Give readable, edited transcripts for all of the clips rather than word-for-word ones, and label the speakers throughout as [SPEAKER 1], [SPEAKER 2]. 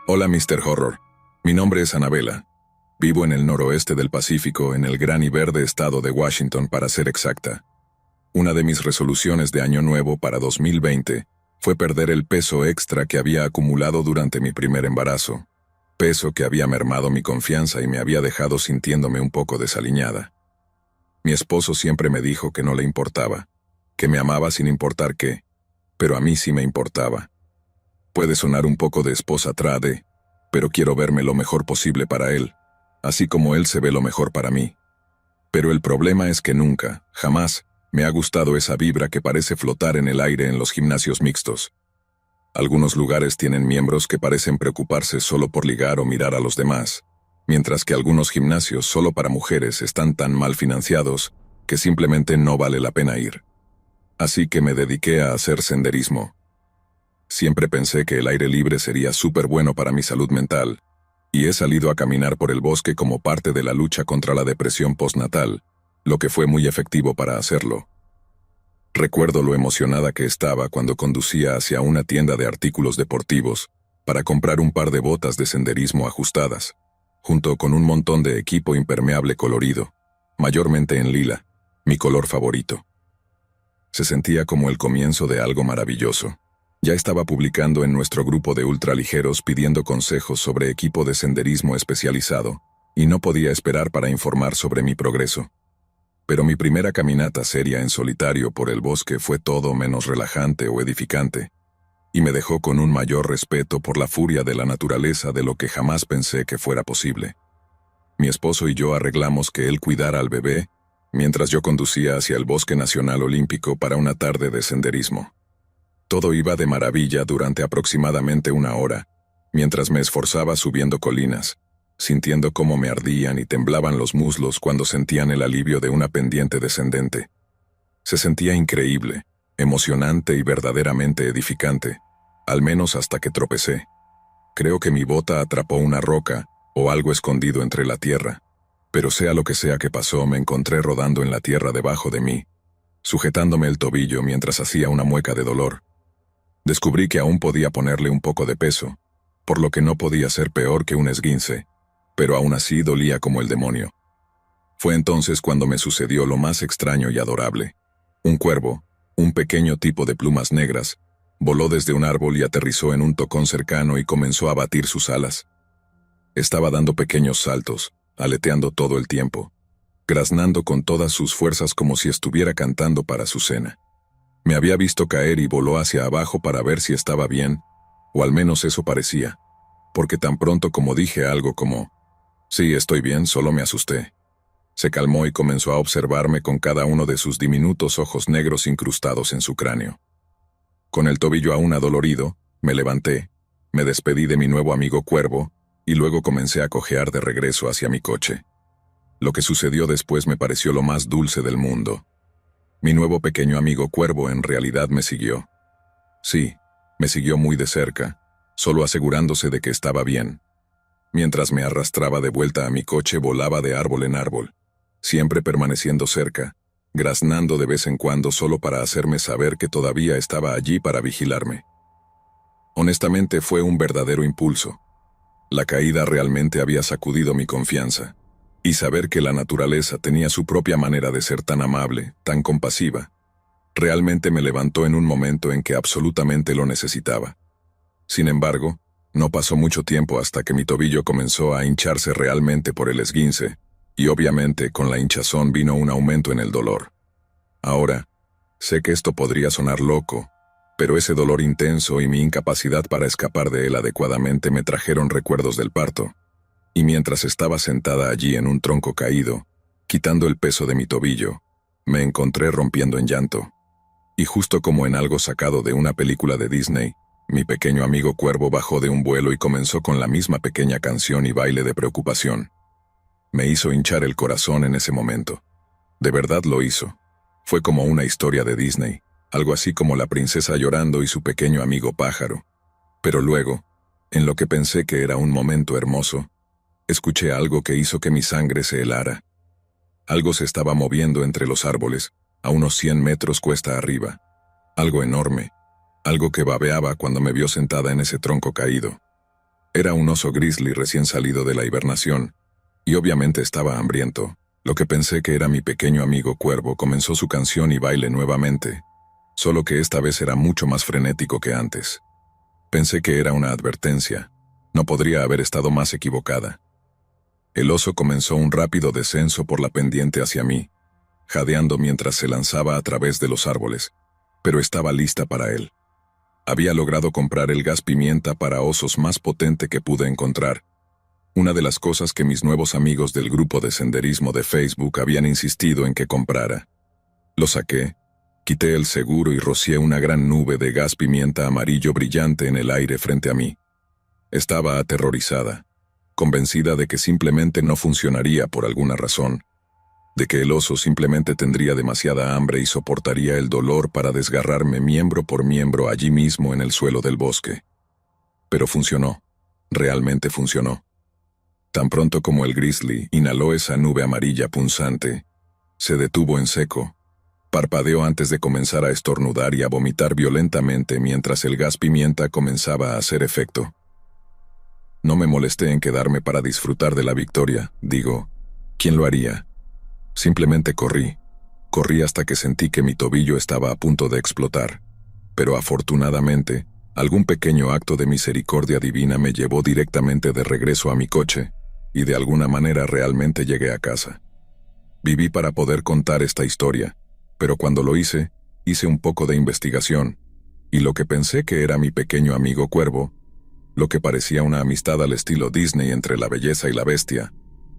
[SPEAKER 1] Hola, Mr. Horror. Mi nombre es Annabella. Vivo en el noroeste del Pacífico, en el gran y verde estado de Washington, para ser exacta. Una de mis resoluciones de Año Nuevo para 2020 fue perder el peso extra que había acumulado durante mi primer embarazo. Peso que había mermado mi confianza y me había dejado sintiéndome un poco desaliñada. Mi esposo siempre me dijo que no le importaba, que me amaba sin importar qué, pero a mí sí me importaba. Puede sonar un poco de esposa trade, pero quiero verme lo mejor posible para él, así como él se ve lo mejor para mí. Pero el problema es que nunca, jamás, me ha gustado esa vibra que parece flotar en el aire en los gimnasios mixtos. Algunos lugares tienen miembros que parecen preocuparse solo por ligar o mirar a los demás, mientras que algunos gimnasios solo para mujeres están tan mal financiados que simplemente no vale la pena ir. Así que me dediqué a hacer senderismo. Siempre pensé que el aire libre sería súper bueno para mi salud mental, y he salido a caminar por el bosque como parte de la lucha contra la depresión postnatal, lo que fue muy efectivo para hacerlo. Recuerdo lo emocionada que estaba cuando conducía hacia una tienda de artículos deportivos para comprar un par de botas de senderismo ajustadas, junto con un montón de equipo impermeable colorido, mayormente en lila, mi color favorito. Se sentía como el comienzo de algo maravilloso. Ya estaba publicando en nuestro grupo de ultraligeros pidiendo consejos sobre equipo de senderismo especializado, y no podía esperar para informar sobre mi progreso. Pero mi primera caminata seria en solitario por el bosque fue todo menos relajante o edificante, y me dejó con un mayor respeto por la furia de la naturaleza de lo que jamás pensé que fuera posible. Mi esposo y yo arreglamos que él cuidara al bebé, mientras yo conducía hacia el Bosque Nacional Olímpico para una tarde de senderismo. Todo iba de maravilla durante aproximadamente una hora, mientras me esforzaba subiendo colinas, sintiendo cómo me ardían y temblaban los muslos cuando sentían el alivio de una pendiente descendente. Se sentía increíble, emocionante y verdaderamente edificante, al menos hasta que tropecé. Creo que mi bota atrapó una roca o algo escondido entre la tierra, pero sea lo que sea que pasó, me encontré rodando en la tierra debajo de mí, sujetándome el tobillo mientras hacía una mueca de dolor. Descubrí que aún podía ponerle un poco de peso, por lo que no podía ser peor que un esguince, pero aún así dolía como el demonio. Fue entonces cuando me sucedió lo más extraño y adorable. Un cuervo, un pequeño tipo de plumas negras, voló desde un árbol y aterrizó en un tocón cercano y comenzó a batir sus alas. Estaba dando pequeños saltos, aleteando todo el tiempo, graznando con todas sus fuerzas como si estuviera cantando para su cena. Me había visto caer y voló hacia abajo para ver si estaba bien, o al menos eso parecía, porque tan pronto como dije algo como, «Sí, estoy bien, solo me asusté», se calmó y comenzó a observarme con cada uno de sus diminutos ojos negros incrustados en su cráneo. Con el tobillo aún adolorido, me levanté, me despedí de mi nuevo amigo cuervo, y luego comencé a cojear de regreso hacia mi coche. Lo que sucedió después me pareció lo más dulce del mundo. Mi nuevo pequeño amigo cuervo en realidad me siguió. Sí, me siguió muy de cerca, solo asegurándose de que estaba bien. Mientras me arrastraba de vuelta a mi coche, volaba de árbol en árbol, siempre permaneciendo cerca, graznando de vez en cuando solo para hacerme saber que todavía estaba allí para vigilarme. Honestamente fue un verdadero impulso. La caída realmente había sacudido mi confianza. Y saber que la naturaleza tenía su propia manera de ser tan amable, tan compasiva, realmente me levantó en un momento en que absolutamente lo necesitaba. Sin embargo, no pasó mucho tiempo hasta que mi tobillo comenzó a hincharse realmente por el esguince, y obviamente con la hinchazón vino un aumento en el dolor. Ahora, sé que esto podría sonar loco, pero ese dolor intenso y mi incapacidad para escapar de él adecuadamente me trajeron recuerdos del parto. Y mientras estaba sentada allí en un tronco caído, quitando el peso de mi tobillo, me encontré rompiendo en llanto. Y justo como en algo sacado de una película de Disney, mi pequeño amigo cuervo bajó de un vuelo y comenzó con la misma pequeña canción y baile de preocupación. Me hizo hinchar el corazón en ese momento. De verdad lo hizo. Fue como una historia de Disney, algo así como la princesa llorando y su pequeño amigo pájaro. Pero luego, en lo que pensé que era un momento hermoso, escuché algo que hizo que mi sangre se helara. Algo se estaba moviendo entre los árboles, a unos 100 metros cuesta arriba. Algo enorme, algo que babeaba cuando me vio sentada en ese tronco caído. Era un oso grizzly recién salido de la hibernación, y obviamente estaba hambriento. Lo que pensé que era mi pequeño amigo cuervo comenzó su canción y baile nuevamente, solo que esta vez era mucho más frenético que antes. Pensé que era una advertencia. No podría haber estado más equivocada. El oso comenzó un rápido descenso por la pendiente hacia mí, jadeando mientras se lanzaba a través de los árboles, pero estaba lista para él. Había logrado comprar el gas pimienta para osos más potente que pude encontrar, una de las cosas que mis nuevos amigos del grupo de senderismo de Facebook habían insistido en que comprara. Lo saqué, quité el seguro y rocié una gran nube de gas pimienta amarillo brillante en el aire frente a mí. Estaba aterrorizada, convencida de que simplemente no funcionaría por alguna razón, de que el oso simplemente tendría demasiada hambre y soportaría el dolor para desgarrarme miembro por miembro allí mismo en el suelo del bosque. Pero funcionó, realmente funcionó. Tan pronto como el grizzly inhaló esa nube amarilla punzante, se detuvo en seco, parpadeó antes de comenzar a estornudar y a vomitar violentamente mientras el gas pimienta comenzaba a hacer efecto. No me molesté en quedarme para disfrutar de la victoria, digo, ¿quién lo haría? Simplemente corrí hasta que sentí que mi tobillo estaba a punto de explotar, pero afortunadamente, algún pequeño acto de misericordia divina me llevó directamente de regreso a mi coche, y de alguna manera realmente llegué a casa. Viví para poder contar esta historia, pero cuando lo hice un poco de investigación, y lo que pensé que era mi pequeño amigo cuervo, lo que parecía una amistad al estilo Disney entre la belleza y la bestia,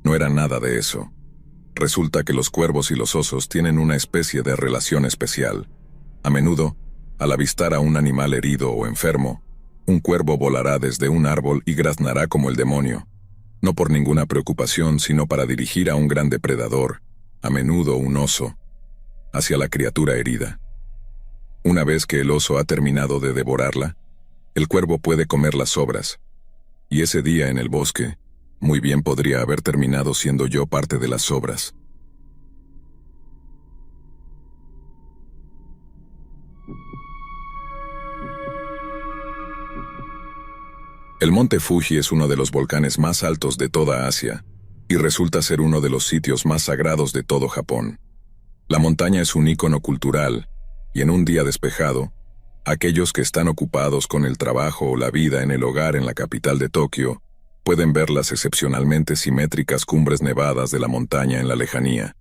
[SPEAKER 1] no era nada de eso. Resulta que los cuervos y los osos tienen una especie de relación especial. A menudo, al avistar a un animal herido o enfermo, un cuervo volará desde un árbol y graznará como el demonio, no por ninguna preocupación, sino para dirigir a un gran depredador, a menudo un oso, hacia la criatura herida. Una vez que el oso ha terminado de devorarla, el cuervo puede comer las sobras, y ese día en el bosque, muy bien podría haber terminado siendo yo parte de las sobras. El monte Fuji es uno de los volcanes más altos de toda Asia, y resulta ser uno de los sitios más sagrados de todo Japón. La montaña es un ícono cultural, y en un día despejado, aquellos que están ocupados con el trabajo o la vida en el hogar en la capital de Tokio, pueden ver las excepcionalmente simétricas cumbres nevadas de la montaña en la lejanía.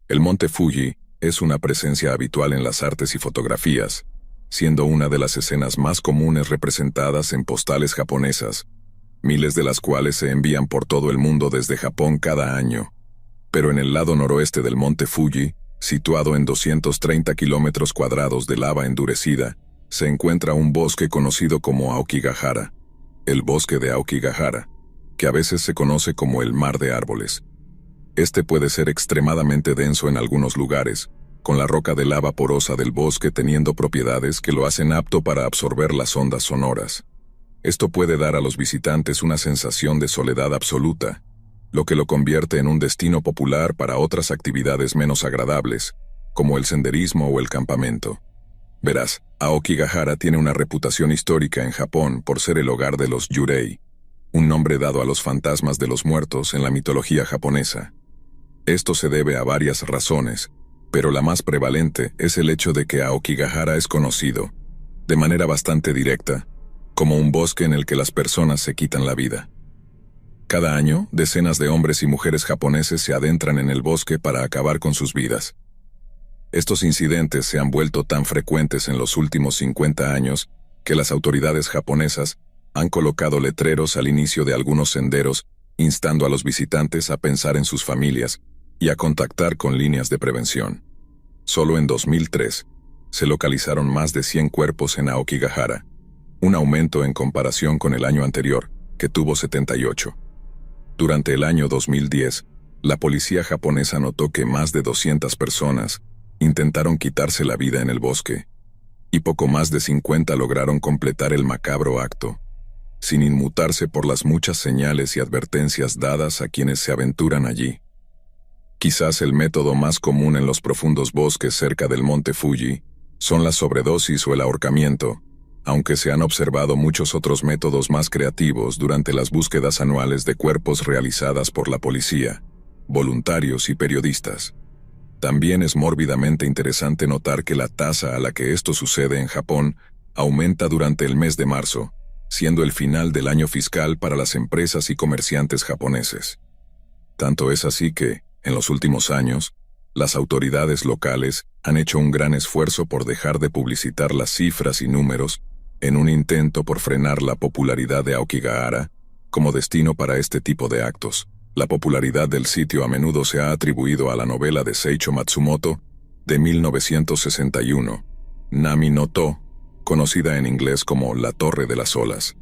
[SPEAKER 1] El monte Fuji es una presencia habitual en las artes y fotografías, siendo una de las escenas más comunes representadas en postales japonesas, miles de las cuales se envían por todo el mundo desde Japón cada año. Pero en el lado noroeste del monte Fuji, situado en 230 kilómetros cuadrados de lava endurecida, se encuentra un bosque conocido como Aokigahara, el bosque de Aokigahara, que a veces se conoce como el mar de árboles. Este puede ser extremadamente denso en algunos lugares, con la roca de lava porosa del bosque teniendo propiedades que lo hacen apto para absorber las ondas sonoras. Esto puede dar a los visitantes una sensación de soledad absoluta, lo que lo convierte en un destino popular para otras actividades menos agradables, como el senderismo o el campamento. Verás, Aokigahara tiene una reputación histórica en Japón por ser el hogar de los Yurei, un nombre dado a los fantasmas de los muertos en la mitología japonesa. Esto se debe a varias razones, pero la más prevalente es el hecho de que Aokigahara es conocido, de manera bastante directa, como un bosque en el que las personas se quitan la vida. Cada año, decenas de hombres y mujeres japoneses se adentran en el bosque para acabar con sus vidas. Estos incidentes se han vuelto tan frecuentes en los últimos 50 años que las autoridades japonesas han colocado letreros al inicio de algunos senderos instando a los visitantes a pensar en sus familias y a contactar con líneas de prevención. Solo en 2003 se localizaron más de 100 cuerpos en Aokigahara, un aumento en comparación con el año anterior, que tuvo 78. Durante el año 2010, la policía japonesa notó que más de 200 personas intentaron quitarse la vida en el bosque, y poco más de 50 lograron completar el macabro acto, sin inmutarse por las muchas señales y advertencias dadas a quienes se aventuran allí. Quizás el método más común en los profundos bosques cerca del monte Fuji son la sobredosis o el ahorcamiento, aunque se han observado muchos otros métodos más creativos durante las búsquedas anuales de cuerpos realizadas por la policía, voluntarios y periodistas. También es mórbidamente interesante notar que la tasa a la que esto sucede en Japón aumenta durante el mes de marzo, siendo el final del año fiscal para las empresas y comerciantes japoneses. Tanto es así que, en los últimos años, las autoridades locales han hecho un gran esfuerzo por dejar de publicitar las cifras y números en un intento por frenar la popularidad de Aokigahara como destino para este tipo de actos. La popularidad del sitio a menudo se ha atribuido a la novela de Seicho Matsumoto de 1961, Nami no To, conocida en inglés como La Torre de las Olas.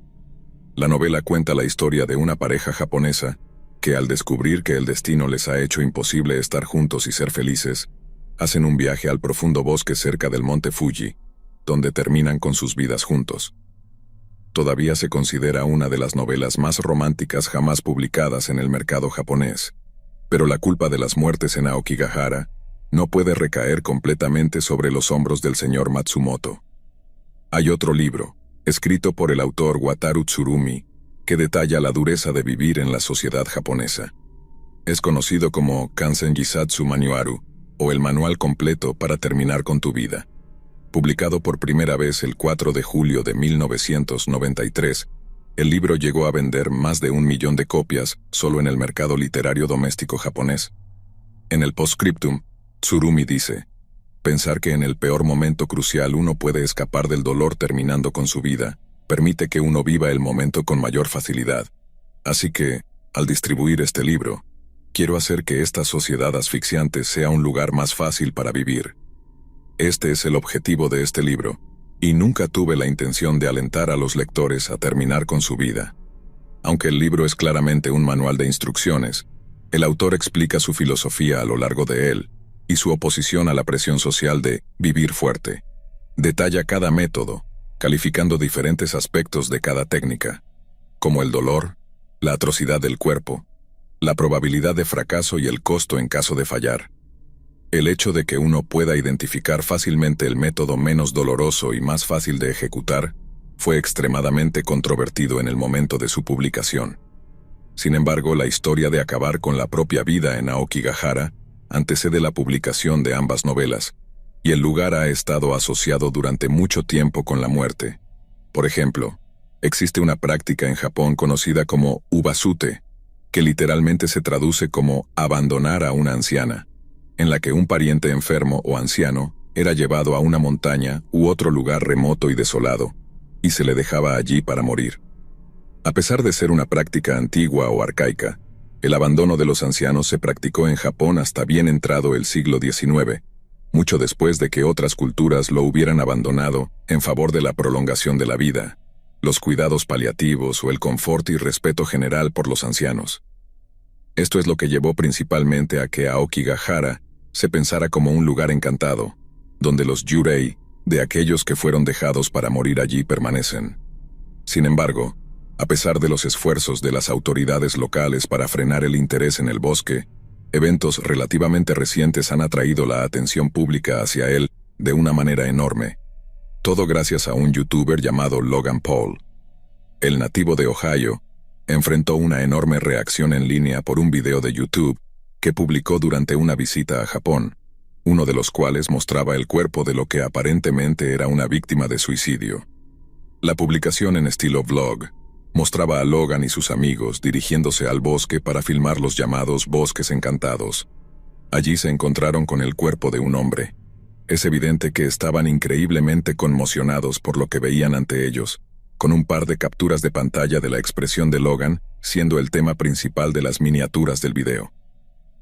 [SPEAKER 1] La novela cuenta la historia de una pareja japonesa que, al descubrir que el destino les ha hecho imposible estar juntos y ser felices, hacen un viaje al profundo bosque cerca del monte Fuji, donde terminan con sus vidas juntos. Todavía se considera una de las novelas más románticas jamás publicadas en el mercado japonés, pero la culpa de las muertes en Aokigahara no puede recaer completamente sobre los hombros del señor Matsumoto. Hay otro libro, escrito por el autor Wataru Tsurumi, que detalla la dureza de vivir en la sociedad japonesa. Es conocido como Kansen Jisatsu Manuaru, o el manual completo para terminar con tu vida. Publicado por primera vez el 4 de julio de 1993, el libro llegó a vender más de 1 millón de copias solo en el mercado literario doméstico japonés. En el postscriptum, Tsurumi dice: pensar que en el peor momento crucial uno puede escapar del dolor terminando con su vida, permite que uno viva el momento con mayor facilidad. Así que, al distribuir este libro, quiero hacer que esta sociedad asfixiante sea un lugar más fácil para vivir. Este es el objetivo de este libro, y nunca tuve la intención de alentar a los lectores a terminar con su vida. Aunque el libro es claramente un manual de instrucciones, el autor explica su filosofía a lo largo de él, y su oposición a la presión social de vivir fuerte. Detalla cada método, calificando diferentes aspectos de cada técnica, como el dolor, la atrocidad del cuerpo, la probabilidad de fracaso y el costo en caso de fallar. El hecho de que uno pueda identificar fácilmente el método menos doloroso y más fácil de ejecutar fue extremadamente controvertido en el momento de su publicación. Sin embargo, la historia de acabar con la propia vida en Aokigahara antecede la publicación de ambas novelas, y el lugar ha estado asociado durante mucho tiempo con la muerte. Por ejemplo, existe una práctica en Japón conocida como ubasute, que literalmente se traduce como abandonar a una anciana, en la que un pariente enfermo o anciano era llevado a una montaña u otro lugar remoto y desolado, y se le dejaba allí para morir. A pesar de ser una práctica antigua o arcaica, el abandono de los ancianos se practicó en Japón hasta bien entrado el siglo XIX, mucho después de que otras culturas lo hubieran abandonado en favor de la prolongación de la vida, los cuidados paliativos o el confort y respeto general por los ancianos. Esto es lo que llevó principalmente a que Aokigahara se pensara como un lugar encantado, donde los yurei, de aquellos que fueron dejados para morir allí, permanecen. Sin embargo, a pesar de los esfuerzos de las autoridades locales para frenar el interés en el bosque, eventos relativamente recientes han atraído la atención pública hacia él de una manera enorme. Todo gracias a un youtuber llamado Logan Paul. El nativo de Ohio enfrentó una enorme reacción en línea por un video de YouTube que publicó durante una visita a Japón, uno de los cuales mostraba el cuerpo de lo que aparentemente era una víctima de suicidio. La publicación en estilo vlog mostraba a Logan y sus amigos dirigiéndose al bosque para filmar los llamados bosques encantados. Allí se encontraron con el cuerpo de un hombre. Es evidente que estaban increíblemente conmocionados por lo que veían ante ellos, con un par de capturas de pantalla de la expresión de Logan siendo el tema principal de las miniaturas del video.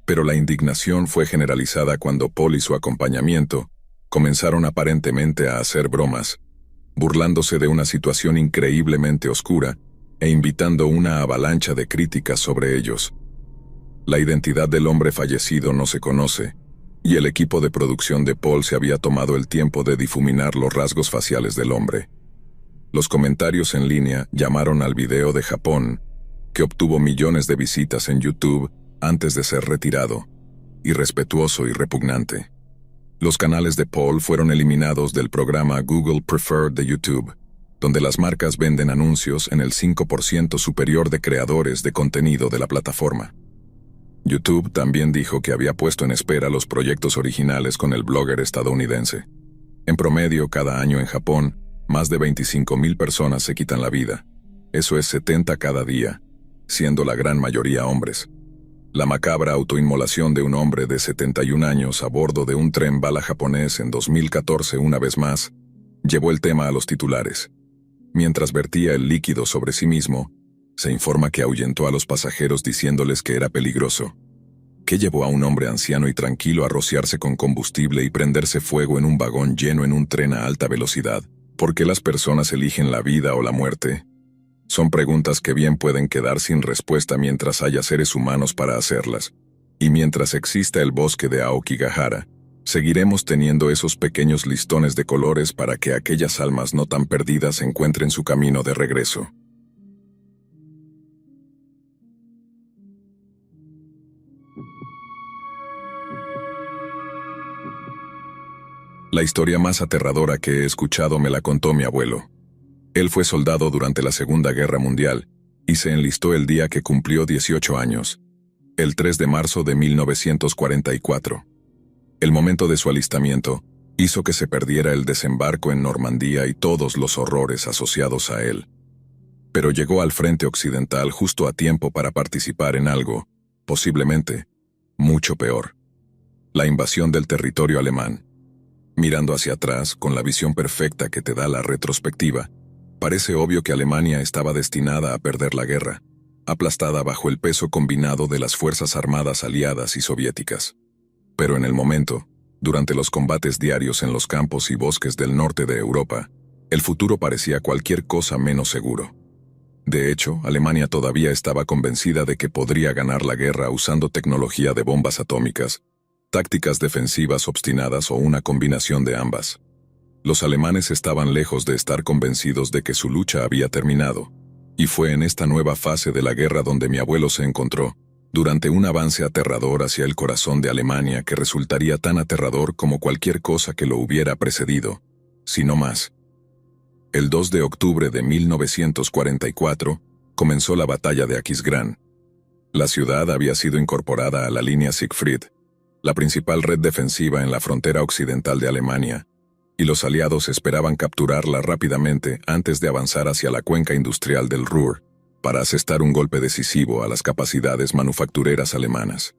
[SPEAKER 1] Pero la indignación fue generalizada cuando Paul y su acompañamiento comenzaron aparentemente a hacer bromas, burlándose de una situación increíblemente oscura e invitando una avalancha de críticas sobre ellos. La identidad del hombre fallecido no se conoce, y el equipo de producción de Paul se había tomado el tiempo de difuminar los rasgos faciales del hombre. Los comentarios en línea llamaron al video de Japón, que obtuvo millones de visitas en YouTube antes de ser retirado, irrespetuoso y repugnante. Los canales de Paul fueron eliminados del programa Google Preferred de YouTube, donde las marcas venden anuncios en el 5% superior de creadores de contenido de la plataforma. YouTube también dijo que había puesto en espera los proyectos originales con el blogger estadounidense. En promedio, cada año en Japón, más de 25,000 personas se quitan la vida. Eso es 70 cada día, siendo la gran mayoría hombres. La macabra autoinmolación de un hombre de 71 años a bordo de un tren bala japonés en 2014 una vez más, llevó el tema a los titulares. Mientras vertía el líquido sobre sí mismo, se informa que ahuyentó a los pasajeros diciéndoles que era peligroso. ¿Qué llevó a un hombre anciano y tranquilo a rociarse con combustible y prenderse fuego en un vagón lleno en un tren a alta velocidad? ¿Por qué las personas eligen la vida o la muerte? Son preguntas que bien pueden quedar sin respuesta mientras haya seres humanos para hacerlas. Y mientras exista el bosque de Aokigahara, seguiremos teniendo esos pequeños listones de colores para que aquellas almas no tan perdidas encuentren su camino de regreso. La historia más aterradora que he escuchado me la contó mi abuelo. Él fue soldado durante la Segunda Guerra Mundial y se enlistó el día que cumplió 18 años, el 3 de marzo de 1944. El momento de su alistamiento hizo que se perdiera el desembarco en Normandía y todos los horrores asociados a él. Pero llegó al frente occidental justo a tiempo para participar en algo, posiblemente, mucho peor: la invasión del territorio alemán. Mirando hacia atrás, con la visión perfecta que te da la retrospectiva, parece obvio que Alemania estaba destinada a perder la guerra, aplastada bajo el peso combinado de las fuerzas armadas aliadas y soviéticas. Pero en el momento, durante los combates diarios en los campos y bosques del norte de Europa, el futuro parecía cualquier cosa menos seguro. De hecho, Alemania todavía estaba convencida de que podría ganar la guerra usando tecnología de bombas atómicas, tácticas defensivas obstinadas o una combinación de ambas. Los alemanes estaban lejos de estar convencidos de que su lucha había terminado, y fue en esta nueva fase de la guerra donde mi abuelo se encontró, durante un avance aterrador hacia el corazón de Alemania que resultaría tan aterrador como cualquier cosa que lo hubiera precedido, si no más. El 2 de octubre de 1944 comenzó la batalla de Aquisgrán. La ciudad había sido incorporada a la línea Siegfried, la principal red defensiva en la frontera occidental de Alemania, y los aliados esperaban capturarla rápidamente antes de avanzar hacia la cuenca industrial del Ruhr, para asestar un golpe decisivo a las capacidades manufactureras alemanas.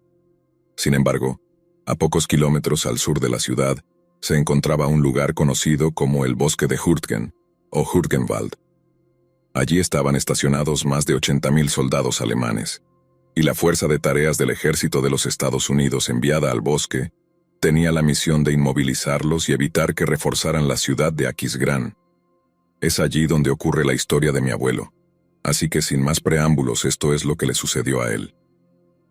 [SPEAKER 1] Sin embargo, a pocos kilómetros al sur de la ciudad, se encontraba un lugar conocido como el Bosque de Hürtgen, o Hürtgenwald. Allí estaban estacionados más de 80,000 soldados alemanes, y la Fuerza de Tareas del Ejército de los Estados Unidos enviada al bosque tenía la misión de inmovilizarlos y evitar que reforzaran la ciudad de Aquisgrán. Es allí donde ocurre la historia de mi abuelo, así que sin más preámbulos esto es lo que le sucedió a él.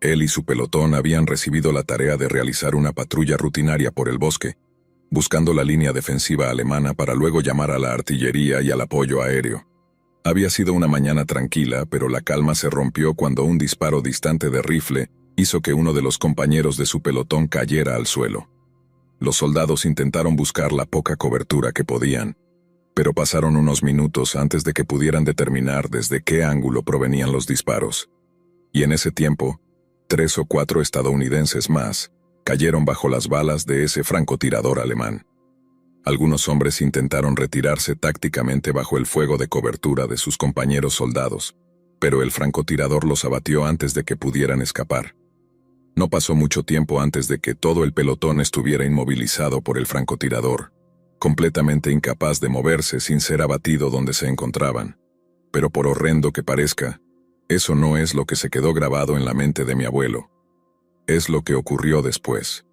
[SPEAKER 1] Él y su pelotón habían recibido la tarea de realizar una patrulla rutinaria por el bosque, buscando la línea defensiva alemana para luego llamar a la artillería y al apoyo aéreo. Había sido una mañana tranquila, pero la calma se rompió cuando un disparo distante de rifle hizo que uno de los compañeros de su pelotón cayera al suelo. Los soldados intentaron buscar la poca cobertura que podían, pero pasaron unos minutos antes de que pudieran determinar desde qué ángulo provenían los disparos. Y en ese tiempo, 3 o 4 estadounidenses más cayeron bajo las balas de ese francotirador alemán. Algunos hombres intentaron retirarse tácticamente bajo el fuego de cobertura de sus compañeros soldados, pero el francotirador los abatió antes de que pudieran escapar. No pasó mucho tiempo antes de que todo el pelotón estuviera inmovilizado por el francotirador, completamente incapaz de moverse sin ser abatido donde se encontraban. Pero por horrendo que parezca, eso no es lo que se quedó grabado en la mente de mi abuelo. Es lo que ocurrió después.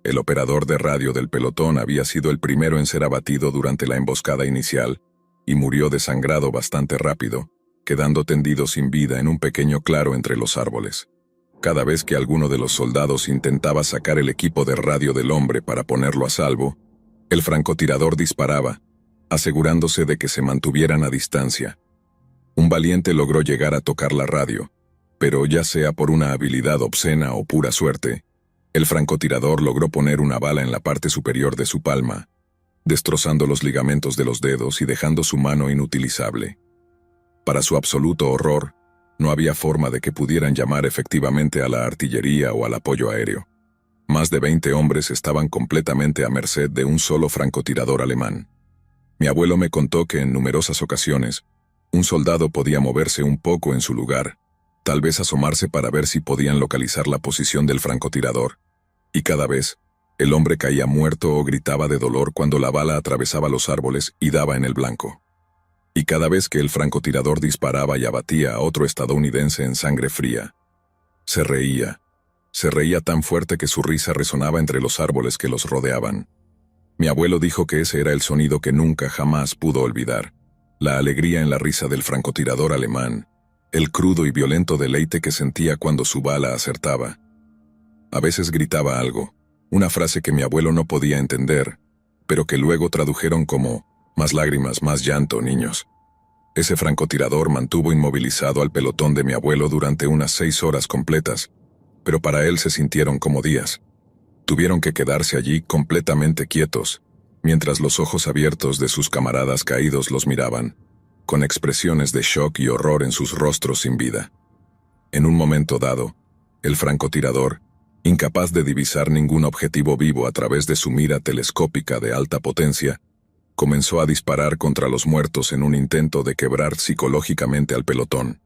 [SPEAKER 1] El operador de radio del pelotón había sido el primero en ser abatido durante la emboscada inicial y murió desangrado bastante rápido, quedando tendido sin vida en un pequeño claro entre los árboles. Cada vez que alguno de los soldados intentaba sacar el equipo de radio del hombre para ponerlo a salvo, el francotirador disparaba, asegurándose de que se mantuvieran a distancia. Un valiente logró llegar a tocar la radio, pero ya sea por una habilidad obscena o pura suerte, El francotirador logró poner una bala en la parte superior de su palma, destrozando los ligamentos de los dedos y dejando su mano inutilizable. Para su absoluto horror, no había forma de que pudieran llamar efectivamente a la artillería o al apoyo aéreo. Más de 20 hombres estaban completamente a merced de un solo francotirador alemán. Mi abuelo me contó que en numerosas ocasiones, un soldado podía moverse un poco en su lugar, tal vez asomarse para ver si podían localizar la posición del francotirador, y cada vez, el hombre caía muerto o gritaba de dolor cuando la bala atravesaba los árboles y daba en el blanco. Y cada vez que el francotirador disparaba y abatía a otro estadounidense en sangre fría, se reía tan fuerte que su risa resonaba entre los árboles que los rodeaban. Mi abuelo dijo que ese era el sonido que nunca jamás pudo olvidar, la alegría en la risa del francotirador alemán, el crudo y violento deleite que sentía cuando su bala acertaba. A veces gritaba algo, una frase que mi abuelo no podía entender, pero que luego tradujeron como: más lágrimas, más llanto, niños. Ese francotirador mantuvo inmovilizado al pelotón de mi abuelo durante unas 6 horas completas, pero para él se sintieron como días. Tuvieron que quedarse allí completamente quietos, mientras los ojos abiertos de sus camaradas caídos los miraban, con expresiones de shock y horror en sus rostros sin vida. En un momento dado, el francotirador, incapaz de divisar ningún objetivo vivo a través de su mira telescópica de alta potencia, comenzó a disparar contra los muertos en un intento de quebrar psicológicamente al pelotón.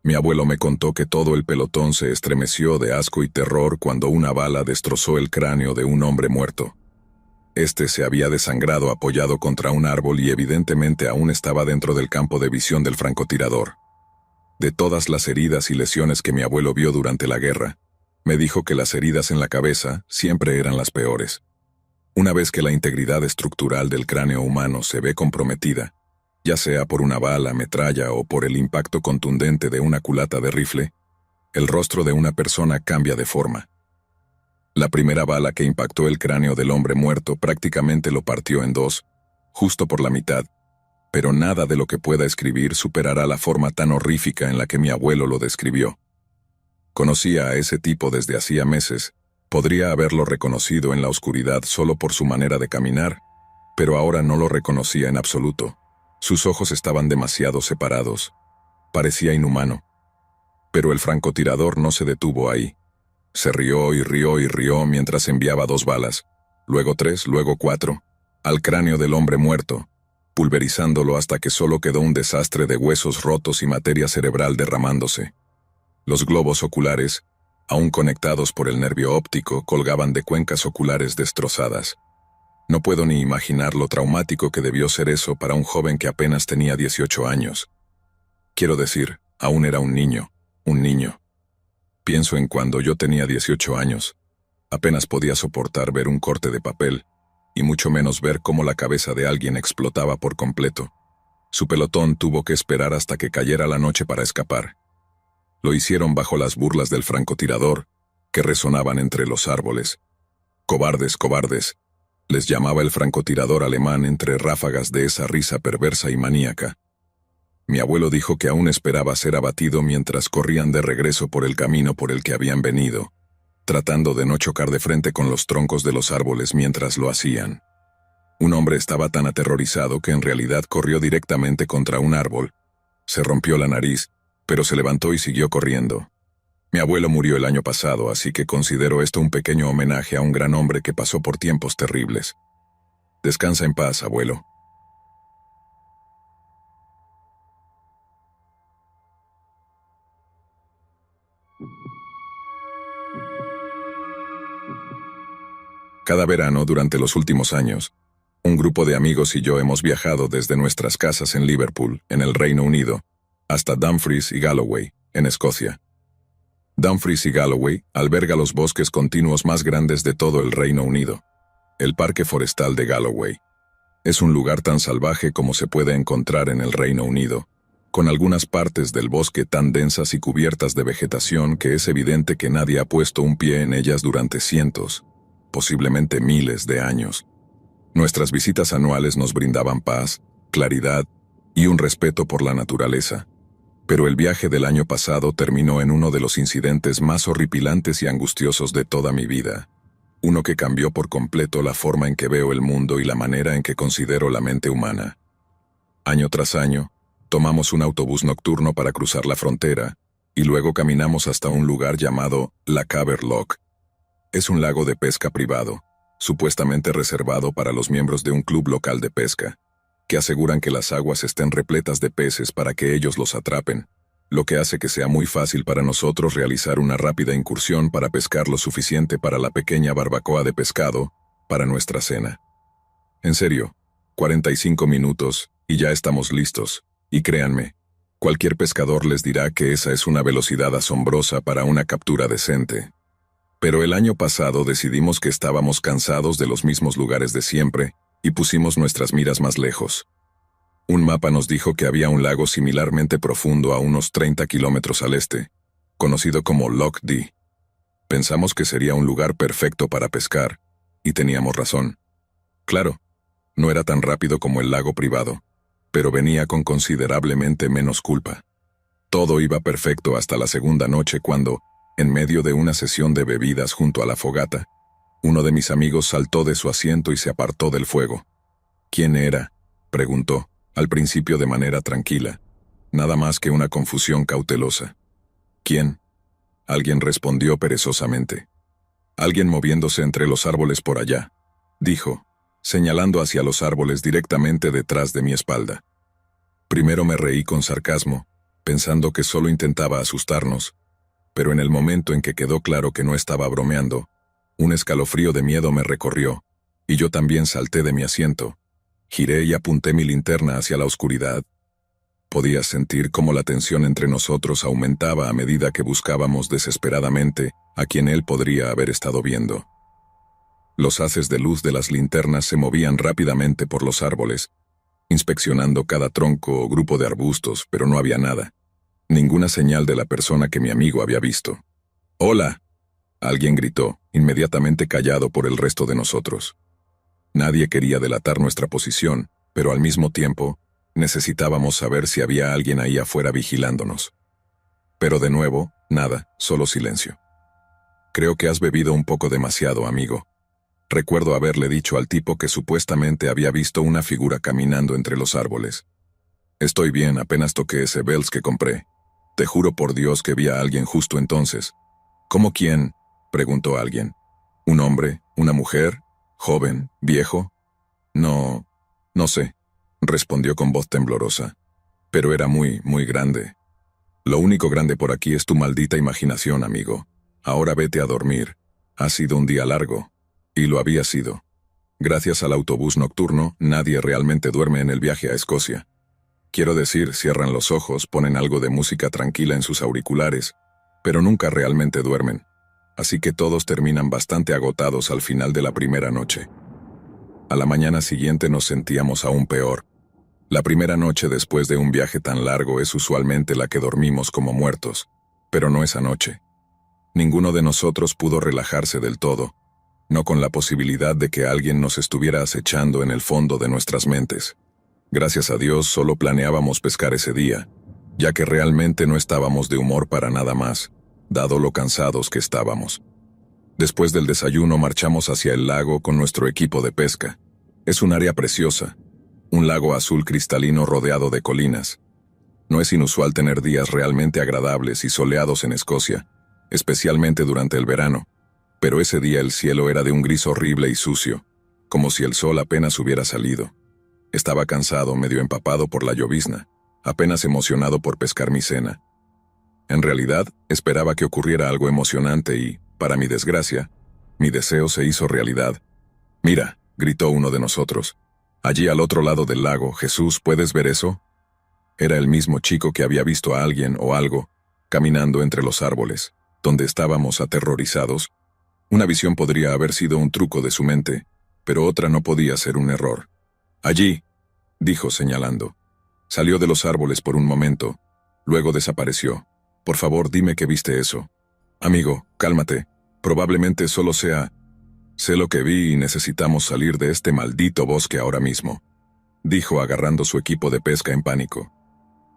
[SPEAKER 1] Mi abuelo me contó que todo el pelotón se estremeció de asco y terror cuando una bala destrozó el cráneo de un hombre muerto. Este se había desangrado apoyado contra un árbol y evidentemente aún estaba dentro del campo de visión del francotirador. De todas las heridas y lesiones que mi abuelo vio durante la guerra, me dijo que las heridas en la cabeza siempre eran las peores. Una vez que la integridad estructural del cráneo humano se ve comprometida, ya sea por una bala, metralla o por el impacto contundente de una culata de rifle, el rostro de una persona cambia de forma. La primera bala que impactó el cráneo del hombre muerto prácticamente lo partió en dos, justo por la mitad, pero nada de lo que pueda escribir superará la forma tan horrífica en la que mi abuelo lo describió. Conocía a ese tipo desde hacía meses, podría haberlo reconocido en la oscuridad solo por su manera de caminar, pero ahora no lo reconocía en absoluto. Sus ojos estaban demasiado separados. Parecía inhumano. Pero el francotirador no se detuvo ahí. Se rió y rió y rió mientras enviaba 2 balas, luego 3, luego 4, al cráneo del hombre muerto, pulverizándolo hasta que solo quedó un desastre de huesos rotos y materia cerebral derramándose. Los globos oculares, aún conectados por el nervio óptico, colgaban de cuencas oculares destrozadas. No puedo ni imaginar lo traumático que debió ser eso para un joven que apenas tenía 18 años. Quiero decir, aún era un niño. Pienso en cuando yo tenía 18 años. Apenas podía soportar ver un corte de papel, y mucho menos ver cómo la cabeza de alguien explotaba por completo. Su pelotón tuvo que esperar hasta que cayera la noche para escapar. Lo hicieron bajo las burlas del francotirador, que resonaban entre los árboles. Cobardes, cobardes, les llamaba el francotirador alemán entre ráfagas de esa risa perversa y maníaca. Mi abuelo dijo que aún esperaba ser abatido mientras corrían de regreso por el camino por el que habían venido, tratando de no chocar de frente con los troncos de los árboles mientras lo hacían. Un hombre estaba tan aterrorizado que en realidad corrió directamente contra un árbol. Se rompió la nariz, pero se levantó y siguió corriendo. Mi abuelo murió el año pasado, así que considero esto un pequeño homenaje a un gran hombre que pasó por tiempos terribles. Descansa en paz, abuelo. Cada verano durante los últimos años, un grupo de amigos y yo hemos viajado desde nuestras casas en Liverpool, en el Reino Unido, hasta Dumfries y Galloway, en Escocia. Dumfries y Galloway alberga los bosques continuos más grandes de todo el Reino Unido. El Parque Forestal de Galloway es un lugar tan salvaje como se puede encontrar en el Reino Unido, con algunas partes del bosque tan densas y cubiertas de vegetación que es evidente que nadie ha puesto un pie en ellas durante cientos, posiblemente miles de años. Nuestras visitas anuales nos brindaban paz, claridad y un respeto por la naturaleza. Pero el viaje del año pasado terminó en uno de los incidentes más horripilantes y angustiosos de toda mi vida. Uno que cambió por completo la forma en que veo el mundo y la manera en que considero la mente humana. Año tras año, tomamos un autobús nocturno para cruzar la frontera, y luego caminamos hasta un lugar llamado La Caber Loch. Es un lago de pesca privado, supuestamente reservado para los miembros de un club local de pesca, que aseguran que las aguas estén repletas de peces para que ellos los atrapen, lo que hace que sea muy fácil para nosotros realizar una rápida incursión para pescar lo suficiente para la pequeña barbacoa de pescado, para nuestra cena. En serio, 45 minutos, y ya estamos listos, y créanme, cualquier pescador les dirá que esa es una velocidad asombrosa para una captura decente. Pero el año pasado decidimos que estábamos cansados de los mismos lugares de siempre, y pusimos nuestras miras más lejos. Un mapa nos dijo que había un lago similarmente profundo a unos 30 kilómetros al este, conocido como Loch Dee. Pensamos que sería un lugar perfecto para pescar, y teníamos razón. Claro, no era tan rápido como el lago privado, pero venía con considerablemente menos culpa. Todo iba perfecto hasta la segunda noche cuando, en medio de una sesión de bebidas junto a la fogata, uno de mis amigos saltó de su asiento y se apartó del fuego. ¿Quién era?, preguntó, al principio de manera tranquila, nada más que una confusión cautelosa. ¿Quién?, alguien respondió perezosamente. Alguien moviéndose entre los árboles por allá, dijo, señalando hacia los árboles directamente detrás de mi espalda. Primero me reí con sarcasmo, pensando que solo intentaba asustarnos, pero en el momento en que quedó claro que no estaba bromeando, un escalofrío de miedo me recorrió, y yo también salté de mi asiento. Giré y apunté mi linterna hacia la oscuridad. Podía sentir cómo la tensión entre nosotros aumentaba a medida que buscábamos desesperadamente a quien él podría haber estado viendo. Los haces de luz de las linternas se movían rápidamente por los árboles, inspeccionando cada tronco o grupo de arbustos, pero no había nada. Ninguna señal de la persona que mi amigo había visto. «¡Hola!», alguien gritó, inmediatamente callado por el resto de nosotros. Nadie quería delatar nuestra posición, pero al mismo tiempo, necesitábamos saber si había alguien ahí afuera vigilándonos. Pero de nuevo, nada, solo silencio. «Creo que has bebido un poco demasiado, amigo». Recuerdo haberle dicho al tipo que supuestamente había visto una figura caminando entre los árboles. «Estoy bien, apenas toqué ese Bells que compré. Te juro por Dios que vi a alguien justo entonces». «¿Cómo quién?», preguntó alguien. «¿Un hombre? ¿Una mujer? ¿Joven? ¿Viejo?» «No sé», respondió con voz temblorosa. «Pero era muy, muy grande. Lo único grande por aquí es tu maldita imaginación, amigo. Ahora vete a dormir. Ha sido un día largo». Y lo había sido. Gracias al autobús nocturno, nadie realmente duerme en el viaje a Escocia. Quiero decir, cierran los ojos, ponen algo de música tranquila en sus auriculares, pero nunca realmente duermen. Así que todos terminan bastante agotados al final de la primera noche. A la mañana siguiente nos sentíamos aún peor. La primera noche después de un viaje tan largo es usualmente la que dormimos como muertos, pero no esa noche. Ninguno de nosotros pudo relajarse del todo, no con la posibilidad de que alguien nos estuviera acechando en el fondo de nuestras mentes. Gracias a Dios solo planeábamos pescar ese día, ya que realmente no estábamos de humor para nada más, dado lo cansados que estábamos. Después del desayuno marchamos hacia el lago con nuestro equipo de pesca. Es un área preciosa, un lago azul cristalino rodeado de colinas. No es inusual tener días realmente agradables y soleados en Escocia, especialmente durante el verano. Pero ese día el cielo era de un gris horrible y sucio, como si el sol apenas hubiera salido. Estaba cansado, medio empapado por la llovizna, apenas emocionado por pescar mi cena. En realidad, esperaba que ocurriera algo emocionante y, para mi desgracia, mi deseo se hizo realidad. «Mira», gritó uno de nosotros. «Allí al otro lado del lago, Jesús, ¿puedes ver eso?». Era el mismo chico que había visto a alguien o algo, caminando entre los árboles, donde estábamos aterrorizados. Una visión podría haber sido un truco de su mente, pero otra no podía ser un error. «Allí», dijo señalando. Salió de los árboles por un momento, luego desapareció. «Por favor, dime que viste eso». «Amigo, cálmate, probablemente solo sea...». «Sé lo que vi y necesitamos salir de este maldito bosque ahora mismo», dijo agarrando su equipo de pesca en pánico.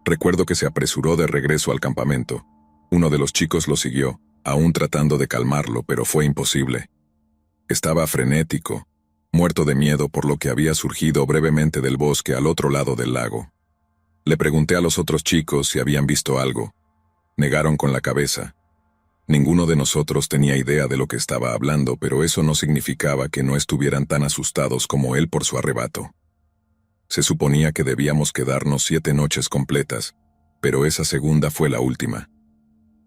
[SPEAKER 1] Recuerdo que se apresuró de regreso al campamento. Uno de los chicos lo siguió, aún tratando de calmarlo, pero fue imposible. Estaba frenético, muerto de miedo por lo que había surgido brevemente del bosque al otro lado del lago. Le pregunté a los otros chicos si habían visto algo. Negaron con la cabeza. Ninguno de nosotros tenía idea de lo que estaba hablando, pero eso no significaba que no estuvieran tan asustados como él por su arrebato. Se suponía que debíamos quedarnos 7 noches completas, pero esa segunda fue la última.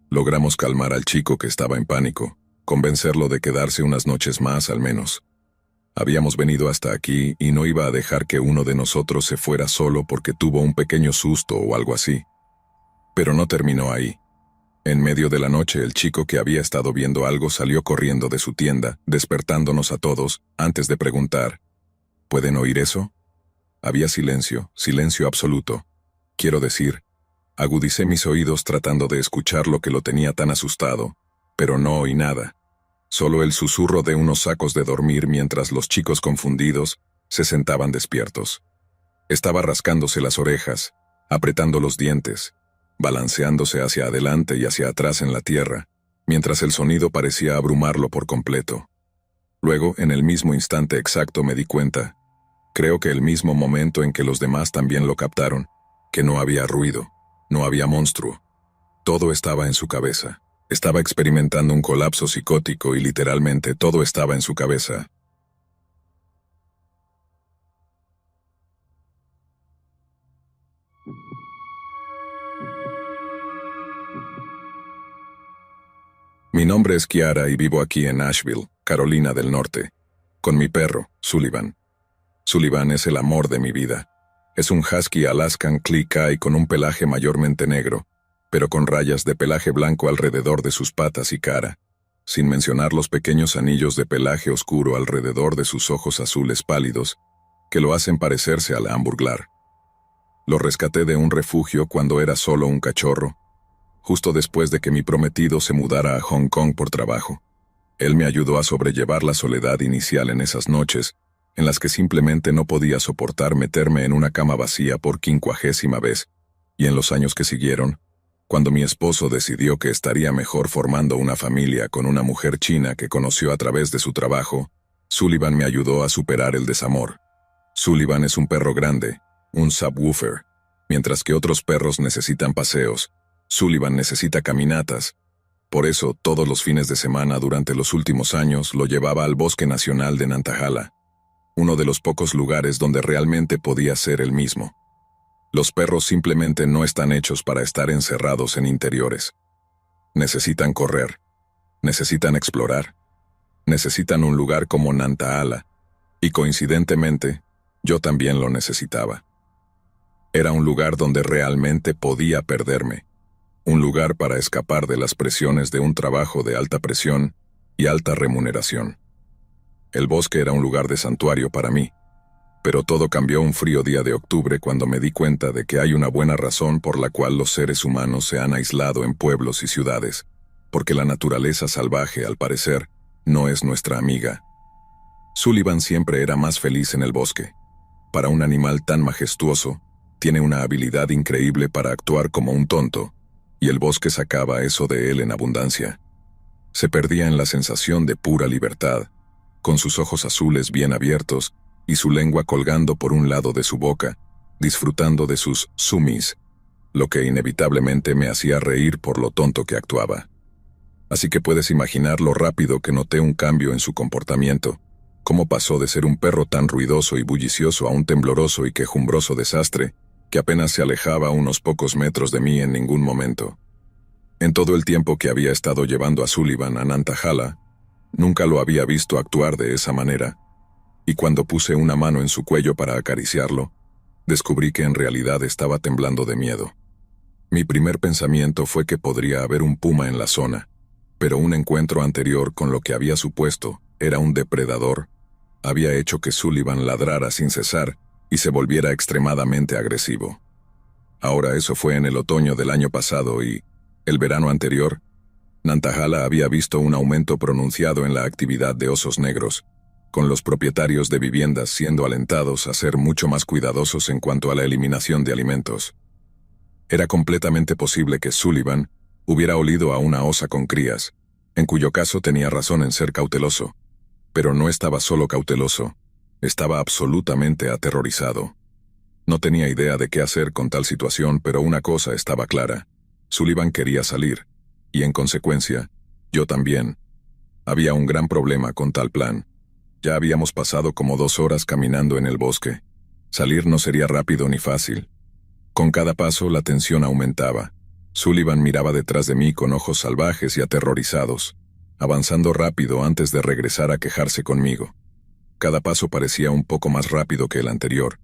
[SPEAKER 1] Logramos calmar al chico que estaba en pánico, convencerlo de quedarse unas noches más al menos. Habíamos venido hasta aquí y no iba a dejar que uno de nosotros se fuera solo porque tuvo un pequeño susto o algo así. Pero no terminó ahí. En medio de la noche el chico que había estado viendo algo salió corriendo de su tienda, despertándonos a todos, antes de preguntar, ¿pueden oír eso? Había silencio, silencio absoluto. Quiero decir, agudicé mis oídos tratando de escuchar lo que lo tenía tan asustado, pero no oí nada. Solo el susurro de unos sacos de dormir mientras los chicos confundidos se sentaban despiertos. Estaba rascándose las orejas, apretando los dientes, balanceándose hacia adelante y hacia atrás en la tierra, mientras el sonido parecía abrumarlo por completo. Luego, en el mismo instante exacto me di cuenta, creo que el mismo momento en que los demás también lo captaron, que no había ruido, no había monstruo. Todo estaba en su cabeza. Estaba experimentando un colapso psicótico y literalmente todo estaba en su cabeza. Mi nombre es Kiara y vivo aquí en Asheville, Carolina del Norte, con mi perro, Sullivan. Sullivan es el amor de mi vida. Es un husky Alaskan Klee-Kai con un pelaje mayormente negro, pero con rayas de pelaje blanco alrededor de sus patas y cara, sin mencionar los pequeños anillos de pelaje oscuro alrededor de sus ojos azules pálidos, que lo hacen parecerse al hamburglar. Lo rescaté de un refugio cuando era solo un cachorro, justo después de que mi prometido se mudara a Hong Kong por trabajo. Él me ayudó a sobrellevar la soledad inicial en esas noches, en las que simplemente no podía soportar meterme en una cama vacía por 50ª vez, y en los años que siguieron, cuando mi esposo decidió que estaría mejor formando una familia con una mujer china que conoció a través de su trabajo, Sullivan me ayudó a superar el desamor. Sullivan es un perro grande, un subwoofer. Mientras que otros perros necesitan paseos, Sullivan necesita caminatas. Por eso, todos los fines de semana durante los últimos años lo llevaba al Bosque Nacional de Nantahala, uno de los pocos lugares donde realmente podía ser él mismo. Los perros simplemente no están hechos para estar encerrados en interiores. Necesitan correr, necesitan explorar, necesitan un lugar como Nantahala, y coincidentemente, yo también lo necesitaba. Era un lugar donde realmente podía perderme, un lugar para escapar de las presiones de un trabajo de alta presión y alta remuneración. El bosque era un lugar de santuario para mí, pero todo cambió un frío día de octubre cuando me di cuenta de que hay una buena razón por la cual los seres humanos se han aislado en pueblos y ciudades, porque la naturaleza salvaje, al parecer, no es nuestra amiga. Sullivan siempre era más feliz en el bosque. Para un animal tan majestuoso, tiene una habilidad increíble para actuar como un tonto, y el bosque sacaba eso de él en abundancia. Se perdía en la sensación de pura libertad, con sus ojos azules bien abiertos y su lengua colgando por un lado de su boca, disfrutando de sus sumis, lo que inevitablemente me hacía reír por lo tonto que actuaba. Así que puedes imaginar lo rápido que noté un cambio en su comportamiento, cómo pasó de ser un perro tan ruidoso y bullicioso a un tembloroso y quejumbroso desastre, que apenas se alejaba a unos pocos metros de mí en ningún momento. En todo el tiempo que había estado llevando a Sullivan a Nantahala, nunca lo había visto actuar de esa manera, y cuando puse una mano en su cuello para acariciarlo, descubrí que en realidad estaba temblando de miedo. Mi primer pensamiento fue que podría haber un puma en la zona, pero un encuentro anterior con lo que había supuesto era un depredador había hecho que Sullivan ladrara sin cesar y se volviera extremadamente agresivo. Ahora eso fue en el otoño del año pasado y, el verano anterior, Nantahala había visto un aumento pronunciado en la actividad de osos negros, con los propietarios de viviendas siendo alentados a ser mucho más cuidadosos en cuanto a la eliminación de alimentos. Era completamente posible que Sullivan hubiera olido a una osa con crías, en cuyo caso tenía razón en ser cauteloso. Pero no estaba solo cauteloso, estaba absolutamente aterrorizado. No tenía idea de qué hacer con tal situación, pero una cosa estaba clara. Sullivan quería salir, y en consecuencia, yo también. Había un gran problema con tal plan. Ya habíamos pasado como 2 horas caminando en el bosque. Salir no sería rápido ni fácil. Con cada paso la tensión aumentaba. Sullivan miraba detrás de mí con ojos salvajes y aterrorizados, avanzando rápido antes de regresar a quejarse conmigo. Cada paso parecía un poco más rápido que el anterior,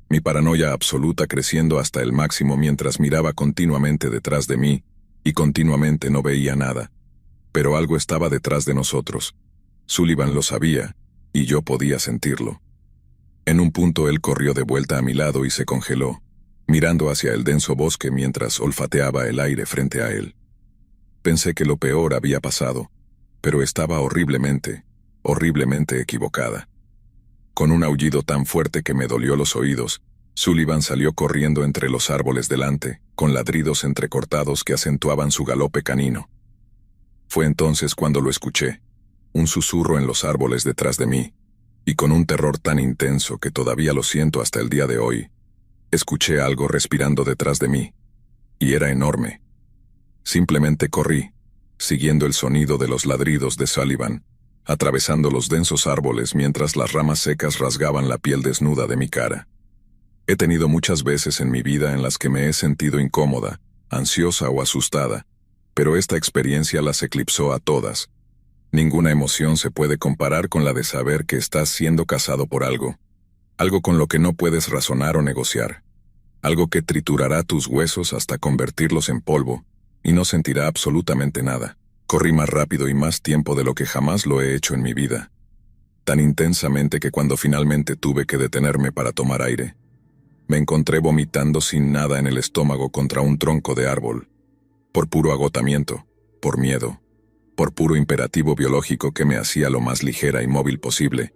[SPEAKER 1] mi paranoia absoluta creciendo hasta el máximo mientras miraba continuamente detrás de mí, y continuamente no veía nada. Pero algo estaba detrás de nosotros. Sullivan lo sabía, y yo podía sentirlo. En un punto él corrió de vuelta a mi lado y se congeló, mirando hacia el denso bosque mientras olfateaba el aire frente a él. Pensé que lo peor había pasado, pero estaba horriblemente equivocada. Con un aullido tan fuerte que me dolió los oídos, Sullivan salió corriendo entre los árboles delante, con ladridos entrecortados que acentuaban su galope canino. Fue entonces cuando lo escuché, un susurro en los árboles detrás de mí, y con un terror tan intenso que todavía lo siento hasta el día de hoy, escuché algo respirando detrás de mí, y era enorme. Simplemente corrí, siguiendo el sonido de los ladridos de Sullivan, atravesando los densos árboles mientras las ramas secas rasgaban la piel desnuda de mi cara. He tenido muchas veces en mi vida en las que me he sentido incómoda, ansiosa o asustada, pero esta experiencia las eclipsó a todas. Ninguna emoción se puede comparar con la de saber que estás siendo cazado por algo con lo que no puedes razonar o negociar, algo que triturará tus huesos hasta convertirlos en polvo, y no sentirá absolutamente nada. Corrí más rápido y más tiempo de lo que jamás lo he hecho en mi vida. Tan intensamente que cuando finalmente tuve que detenerme para tomar aire, me encontré vomitando sin nada en el estómago contra un tronco de árbol. Por puro agotamiento, por miedo, por puro imperativo biológico que me hacía lo más ligera y móvil posible.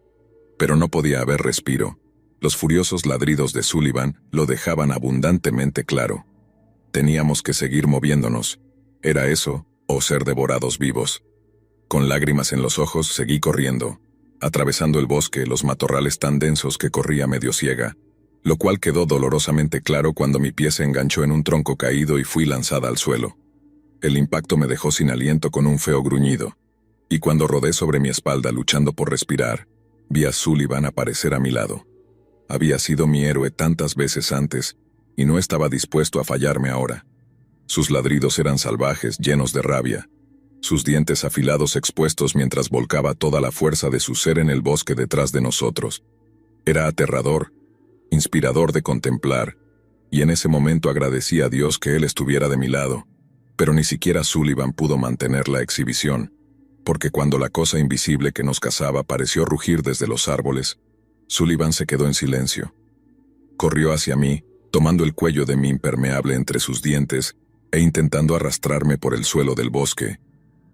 [SPEAKER 1] Pero no podía haber respiro. Los furiosos ladridos de Sullivan lo dejaban abundantemente claro. Teníamos que seguir moviéndonos. Era eso, o ser devorados vivos. Con lágrimas en los ojos seguí corriendo, atravesando el bosque, los matorrales tan densos que corría medio ciega, lo cual quedó dolorosamente claro cuando mi pie se enganchó en un tronco caído y fui lanzada al suelo. El impacto me dejó sin aliento con un feo gruñido, y cuando rodé sobre mi espalda luchando por respirar, vi a Sullivan aparecer a mi lado. Había sido mi héroe tantas veces antes, y no estaba dispuesto a fallarme ahora. Sus ladridos eran salvajes, llenos de rabia, sus dientes afilados expuestos mientras volcaba toda la fuerza de su ser en el bosque detrás de nosotros. Era aterrador, inspirador de contemplar, y en ese momento agradecí a Dios que él estuviera de mi lado, pero ni siquiera Sullivan pudo mantener la exhibición, porque cuando la cosa invisible que nos cazaba pareció rugir desde los árboles, Sullivan se quedó en silencio. Corrió hacia mí, tomando el cuello de mi impermeable entre sus dientes e intentando arrastrarme por el suelo del bosque,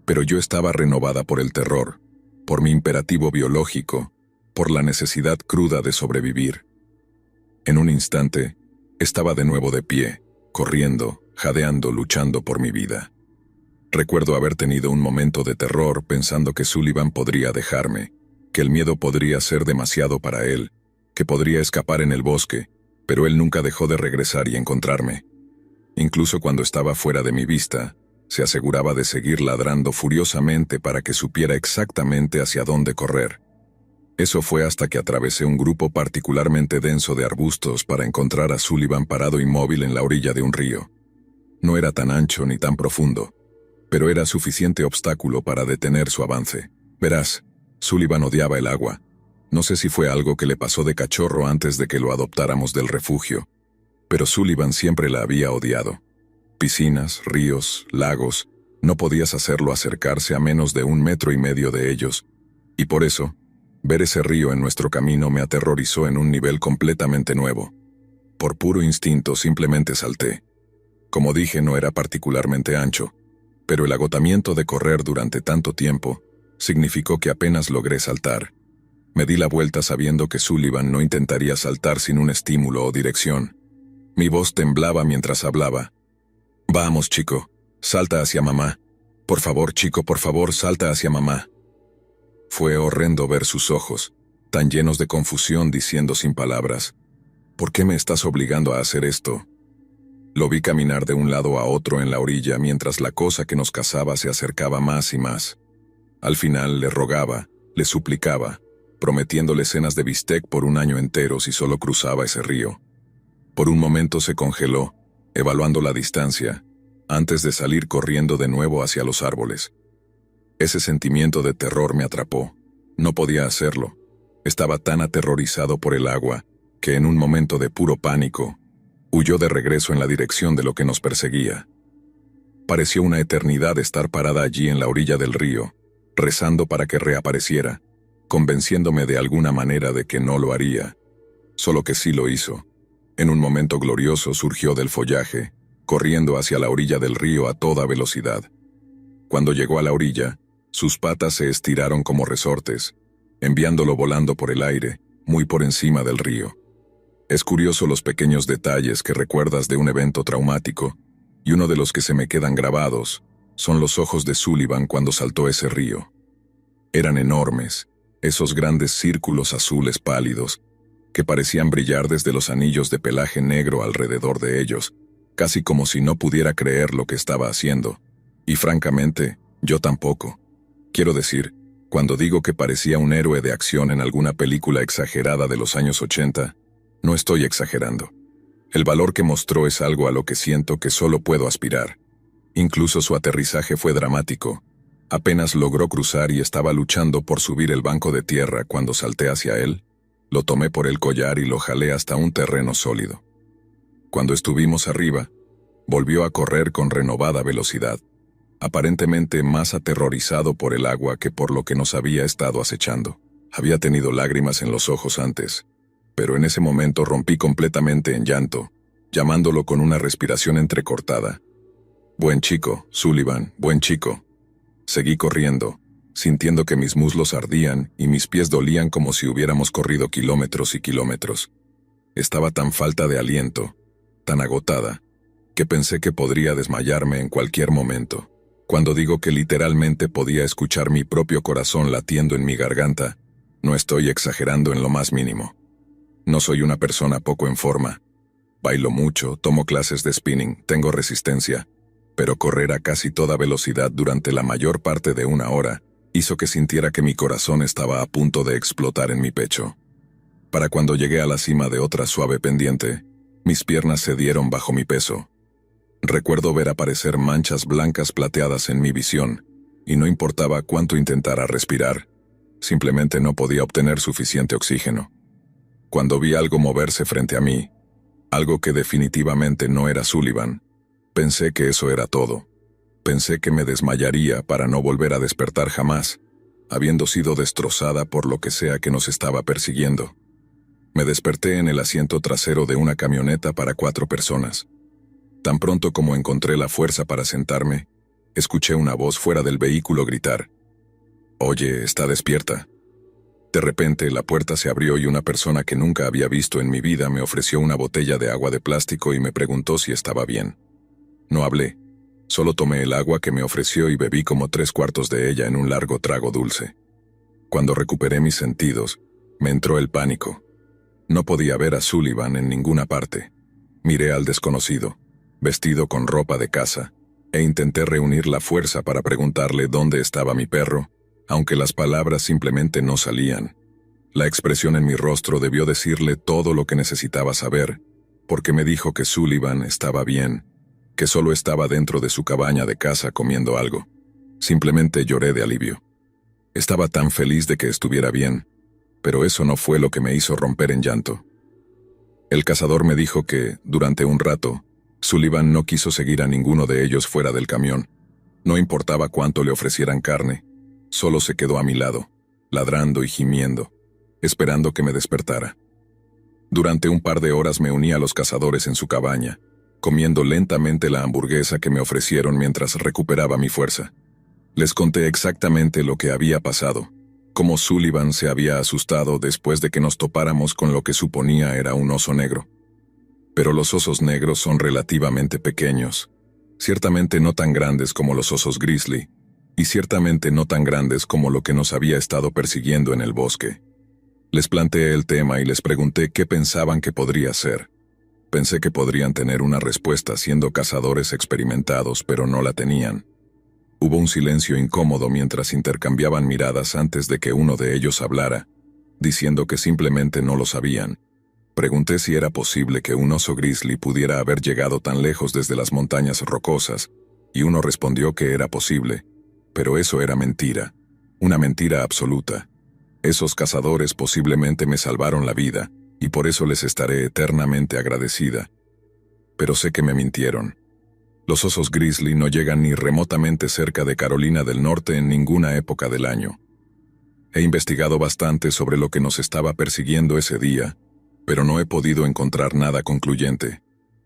[SPEAKER 1] pero yo estaba renovada por el terror, por mi imperativo biológico, por la necesidad cruda de sobrevivir. En un instante, estaba de nuevo de pie, corriendo, jadeando, luchando por mi vida. Recuerdo haber tenido un momento de terror pensando que Sullivan podría dejarme, que el miedo podría ser demasiado para él, que podría escapar en el bosque, pero él nunca dejó de regresar y encontrarme. Incluso cuando estaba fuera de mi vista, se aseguraba de seguir ladrando furiosamente para que supiera exactamente hacia dónde correr. Eso fue hasta que atravesé un grupo particularmente denso de arbustos para encontrar a Sullivan parado inmóvil en la orilla de un río. No era tan ancho ni tan profundo, pero era suficiente obstáculo para detener su avance. Verás, Sullivan odiaba el agua. No sé si fue algo que le pasó de cachorro antes de que lo adoptáramos del refugio, pero Sullivan siempre la había odiado. Piscinas, ríos, lagos, no podías hacerlo acercarse a menos de 1,5 metros de ellos, y por eso, ver ese río en nuestro camino me aterrorizó en un nivel completamente nuevo. Por puro instinto simplemente salté. Como dije, no era particularmente ancho, pero el agotamiento de correr durante tanto tiempo significó que apenas logré saltar. Me di la vuelta sabiendo que Sullivan no intentaría saltar sin un estímulo o dirección. Mi voz temblaba mientras hablaba, Vamos, chico, salta hacia mamá. Por favor, chico, por favor, salta hacia mamá. Fue horrendo ver sus ojos, tan llenos de confusión, diciendo sin palabras: ¿por qué me estás obligando a hacer esto? Lo vi caminar de un lado a otro en la orilla mientras la cosa que nos cazaba se acercaba más y más. Al final le rogaba, le suplicaba, prometiéndole cenas de bistec por un año entero si solo cruzaba ese río. Por un momento se congeló, evaluando la distancia, antes de salir corriendo de nuevo hacia los árboles. Ese sentimiento de terror me atrapó. No podía hacerlo. Estaba tan aterrorizado por el agua que en un momento de puro pánico, huyó de regreso en la dirección de lo que nos perseguía. Pareció una eternidad estar parada allí en la orilla del río, rezando para que reapareciera, convenciéndome de alguna manera de que no lo haría. Solo que sí lo hizo. En un momento glorioso surgió del follaje, corriendo hacia la orilla del río a toda velocidad. Cuando llegó a la orilla, sus patas se estiraron como resortes, enviándolo volando por el aire, muy por encima del río. Es curioso los pequeños detalles que recuerdas de un evento traumático, y uno de los que se me quedan grabados son los ojos de Sullivan cuando saltó ese río. Eran enormes, esos grandes círculos azules pálidos, que parecían brillar desde los anillos de pelaje negro alrededor de ellos, casi como si no pudiera creer lo que estaba haciendo. Y francamente, yo tampoco. Quiero decir, cuando digo que parecía un héroe de acción en alguna película exagerada de los años 80, no estoy exagerando. El valor que mostró es algo a lo que siento que solo puedo aspirar. Incluso su aterrizaje fue dramático. Apenas logró cruzar y estaba luchando por subir el banco de tierra cuando salté hacia él. Lo tomé por el collar y lo jalé hasta un terreno sólido. Cuando estuvimos arriba, volvió a correr con renovada velocidad, aparentemente más aterrorizado por el agua que por lo que nos había estado acechando. Había tenido lágrimas en los ojos antes, pero en ese momento rompí completamente en llanto, llamándolo con una respiración entrecortada. «Buen chico, Sullivan, buen chico». Seguí corriendo, sintiendo que mis muslos ardían y mis pies dolían como si hubiéramos corrido kilómetros y kilómetros. Estaba tan falta de aliento, tan agotada, que pensé que podría desmayarme en cualquier momento. Cuando digo que literalmente podía escuchar mi propio corazón latiendo en mi garganta, no estoy exagerando en lo más mínimo. No soy una persona poco en forma. Bailo mucho, tomo clases de spinning, tengo resistencia, pero correr a casi toda velocidad durante la mayor parte de una hora hizo que sintiera que mi corazón estaba a punto de explotar en mi pecho. Para cuando llegué a la cima de otra suave pendiente, mis piernas cedieron bajo mi peso. Recuerdo ver aparecer manchas blancas plateadas en mi visión, y no importaba cuánto intentara respirar, simplemente no podía obtener suficiente oxígeno. Cuando vi algo moverse frente a mí, algo que definitivamente no era Sullivan, pensé que eso era todo. Pensé que me desmayaría para no volver a despertar jamás, habiendo sido destrozada por lo que sea que nos estaba persiguiendo. Me desperté en el asiento trasero de una camioneta para 4 personas. Tan pronto como encontré la fuerza para sentarme, escuché una voz fuera del vehículo gritar: «Oye, está despierta». De repente, la puerta se abrió y una persona que nunca había visto en mi vida me ofreció una botella de agua de plástico y me preguntó si estaba bien. No hablé, solo tomé el agua que me ofreció y bebí como 3/4 de ella en un largo trago dulce. Cuando recuperé mis sentidos, me entró el pánico. No podía ver a Sullivan en ninguna parte. Miré al desconocido, vestido con ropa de caza, e intenté reunir la fuerza para preguntarle dónde estaba mi perro, aunque las palabras simplemente no salían. La expresión en mi rostro debió decirle todo lo que necesitaba saber, porque me dijo que Sullivan estaba bien, que solo estaba dentro de su cabaña de caza comiendo algo. Simplemente lloré de alivio. Estaba tan feliz de que estuviera bien, pero eso no fue lo que me hizo romper en llanto. El cazador me dijo que, durante un rato, Sullivan no quiso seguir a ninguno de ellos fuera del camión. No importaba cuánto le ofrecieran carne, solo se quedó a mi lado, ladrando y gimiendo, esperando que me despertara. Durante un par de horas me uní a los cazadores en su cabaña, comiendo lentamente la hamburguesa que me ofrecieron mientras recuperaba mi fuerza. Les conté exactamente lo que había pasado, cómo Sullivan se había asustado después de que nos topáramos con lo que suponía era un oso negro. Pero los osos negros son relativamente pequeños, Ciertamente no tan grandes como los osos grizzly, y ciertamente no tan grandes como lo que nos había estado persiguiendo en el bosque. Les planteé el tema y les pregunté qué pensaban que podría ser. Pensé que podrían tener una respuesta siendo cazadores experimentados, pero no la tenían. Hubo un silencio incómodo mientras intercambiaban miradas antes de que uno de ellos hablara, diciendo que simplemente no lo sabían. Pregunté si era posible que un oso grizzly pudiera haber llegado tan lejos desde las montañas rocosas, y uno respondió que era posible, pero eso era mentira, una mentira absoluta. Esos cazadores posiblemente me salvaron la vida, y por eso les estaré eternamente agradecida. Pero sé que me mintieron. Los osos grizzly no llegan ni remotamente cerca de Carolina del Norte en ninguna época del año. He investigado bastante sobre lo que nos estaba persiguiendo ese día, pero no he podido encontrar nada concluyente.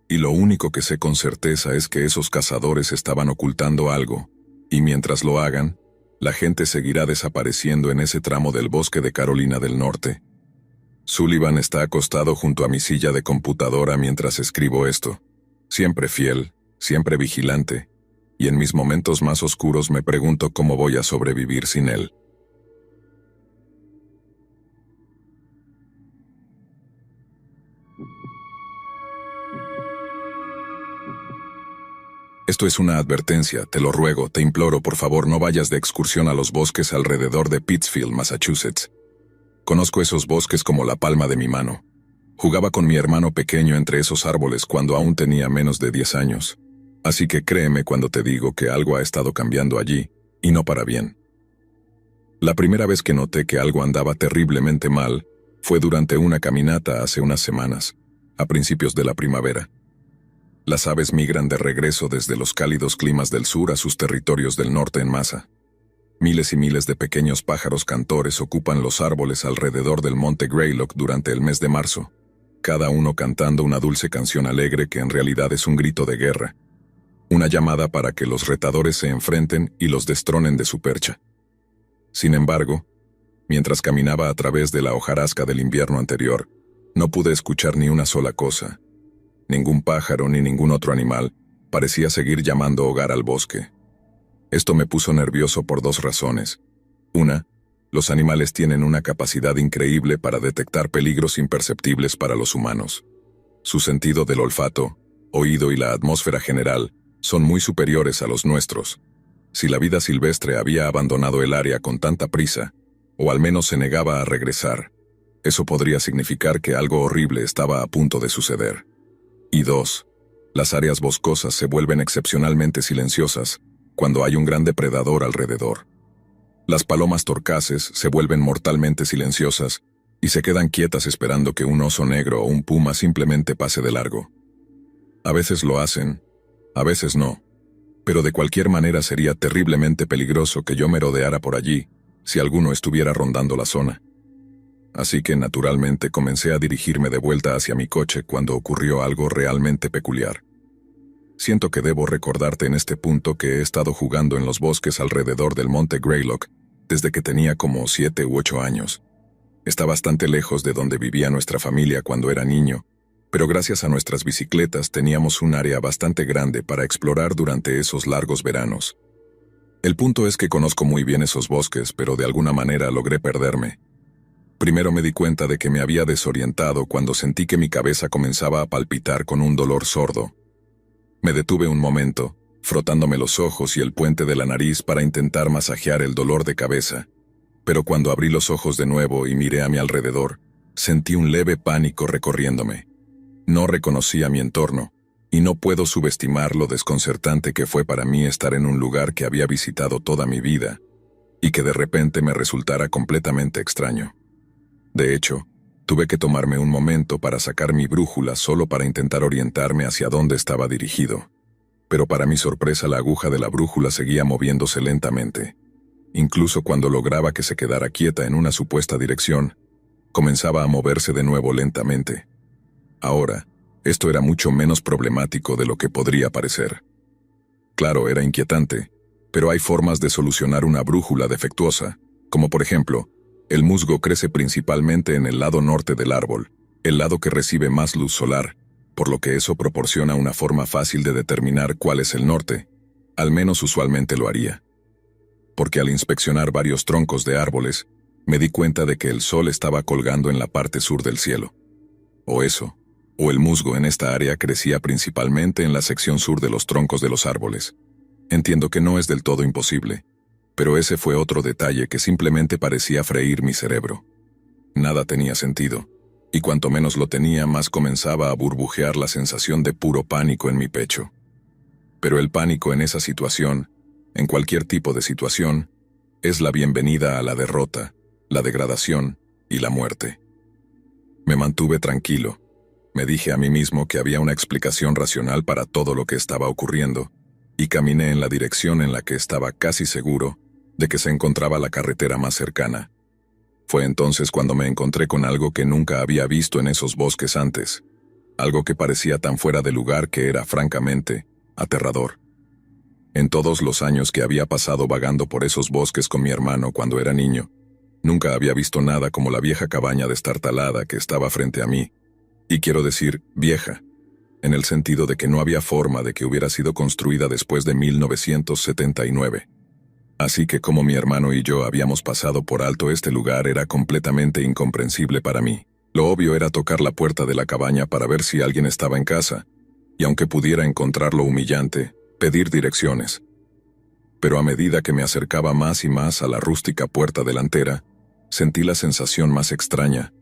[SPEAKER 1] Y lo único que sé con certeza es que esos cazadores estaban ocultando algo, y mientras lo hagan, la gente seguirá desapareciendo en ese tramo del bosque de Carolina del Norte. Sullivan está acostado junto a mi silla de computadora mientras escribo esto. Siempre fiel, siempre vigilante, y en mis momentos más oscuros me pregunto cómo voy a sobrevivir sin él. Esto es una advertencia, te lo ruego, te imploro, por favor, no vayas de excursión a los bosques alrededor de Pittsfield, Massachusetts. Conozco esos bosques como la palma de mi mano. Jugaba con mi hermano pequeño entre esos árboles cuando aún tenía menos de 10 años. Así que créeme cuando te digo que algo ha estado cambiando allí, y no para bien. La primera vez que noté que algo andaba terriblemente mal fue durante una caminata hace unas semanas, a principios de la primavera. Las aves migran de regreso desde los cálidos climas del sur a sus territorios del norte en masa. Miles y miles de pequeños pájaros cantores ocupan los árboles alrededor del monte Greylock durante el mes de marzo, cada uno cantando una dulce canción alegre que en realidad es un grito de guerra, una llamada para que los retadores se enfrenten y los destronen de su percha. Sin embargo, mientras caminaba a través de la hojarasca del invierno anterior, no pude escuchar ni una sola cosa. Ningún pájaro ni ningún otro animal parecía seguir llamando hogar al bosque. Esto me puso nervioso por dos razones. Una, los animales tienen una capacidad increíble para detectar peligros imperceptibles para los humanos. Su sentido del olfato, oído y la atmósfera general son muy superiores a los nuestros. Si la vida silvestre había abandonado el área con tanta prisa, o al menos se negaba a regresar, eso podría significar que algo horrible estaba a punto de suceder. Y dos, las áreas boscosas se vuelven excepcionalmente silenciosas cuando hay un gran depredador alrededor. Las palomas torcaces se vuelven mortalmente silenciosas y se quedan quietas esperando que un oso negro o un puma simplemente pase de largo. A veces lo hacen, a veces no, pero de cualquier manera sería terriblemente peligroso que yo merodeara por allí si alguno estuviera rondando la zona. Así que naturalmente comencé a dirigirme de vuelta hacia mi coche cuando ocurrió algo realmente peculiar. Siento que debo recordarte en este punto que he estado jugando en los bosques alrededor del monte Greylock desde que tenía como 7 u 8 años. Está bastante lejos de donde vivía nuestra familia cuando era niño, pero gracias a nuestras bicicletas teníamos un área bastante grande para explorar durante esos largos veranos. El punto es que conozco muy bien esos bosques, pero de alguna manera logré perderme. Primero me di cuenta de que me había desorientado cuando sentí que mi cabeza comenzaba a palpitar con un dolor sordo. Me detuve un momento, frotándome los ojos y el puente de la nariz para intentar masajear el dolor de cabeza. Pero cuando abrí los ojos de nuevo y miré a mi alrededor, sentí un leve pánico recorriéndome. No reconocía mi entorno, y no puedo subestimar lo desconcertante que fue para mí estar en un lugar que había visitado toda mi vida, y que de repente me resultara completamente extraño. De hecho, tuve que tomarme un momento para sacar mi brújula solo para intentar orientarme hacia dónde estaba dirigido. Pero para mi sorpresa la aguja de la brújula seguía moviéndose lentamente. Incluso cuando lograba que se quedara quieta en una supuesta dirección, comenzaba a moverse de nuevo lentamente. Ahora, esto era mucho menos problemático de lo que podría parecer. Claro, era inquietante, pero hay formas de solucionar una brújula defectuosa, como por ejemplo, el musgo crece principalmente en el lado norte del árbol, el lado que recibe más luz solar, por lo que eso proporciona una forma fácil de determinar cuál es el norte, al menos usualmente lo haría. Porque al inspeccionar varios troncos de árboles, me di cuenta de que el sol estaba colgando en la parte sur del cielo. O el musgo en esta área crecía principalmente en la sección sur de los troncos de los árboles. Entiendo que no es del todo imposible, pero ese fue otro detalle que simplemente parecía freír mi cerebro. Nada tenía sentido, y cuanto menos lo tenía, más comenzaba a burbujear la sensación de puro pánico en mi pecho. Pero el pánico en esa situación, en cualquier tipo de situación, es la bienvenida a la derrota, la degradación y la muerte. Me mantuve tranquilo. Me dije a mí mismo que había una explicación racional para todo lo que estaba ocurriendo, y caminé en la dirección en la que estaba casi seguro de que se encontraba la carretera más cercana. Fue entonces cuando me encontré con algo que nunca había visto en esos bosques antes, algo que parecía tan fuera de lugar que era, francamente, aterrador. En todos los años que había pasado vagando por esos bosques con mi hermano cuando era niño, nunca había visto nada como la vieja cabaña destartalada que estaba frente a mí. Y quiero decir, vieja, en el sentido de que no había forma de que hubiera sido construida después de 1979. Así que como mi hermano y yo habíamos pasado por alto este lugar era completamente incomprensible para mí. Lo obvio era tocar la puerta de la cabaña para ver si alguien estaba en casa, y aunque pudiera encontrarlo humillante, pedir direcciones. Pero a medida que me acercaba más y más a la rústica puerta delantera, sentí la sensación más extraña.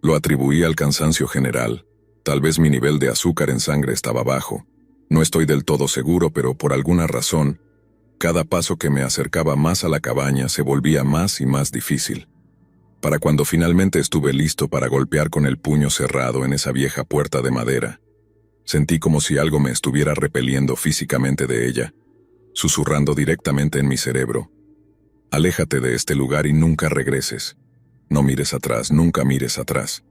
[SPEAKER 1] Lo atribuí al cansancio general. Tal vez mi nivel de azúcar en sangre estaba bajo. No estoy del todo seguro, pero por alguna razón, cada paso que me acercaba más a la cabaña se volvía más y más difícil. Para cuando finalmente estuve listo para golpear con el puño cerrado en esa vieja puerta de madera, sentí como si algo me estuviera repeliendo físicamente de ella, susurrando directamente en mi cerebro: aléjate de este lugar y nunca regreses. No mires atrás, nunca mires atrás.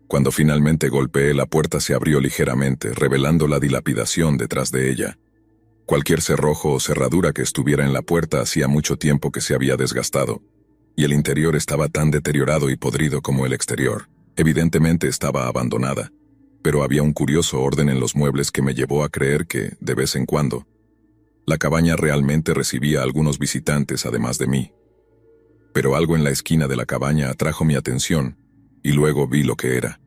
[SPEAKER 1] Cuando finalmente golpeé, la puerta se abrió ligeramente, revelando la dilapidación detrás de ella. Cualquier cerrojo o cerradura que estuviera en la puerta hacía mucho tiempo que se había desgastado, y el interior estaba tan deteriorado y podrido como el exterior. Evidentemente estaba abandonada, pero había un curioso orden en los muebles que me llevó a creer que, de vez en cuando, la cabaña realmente recibía a algunos visitantes además de mí. Pero algo en la esquina de la cabaña atrajo mi atención, y luego vi lo que era.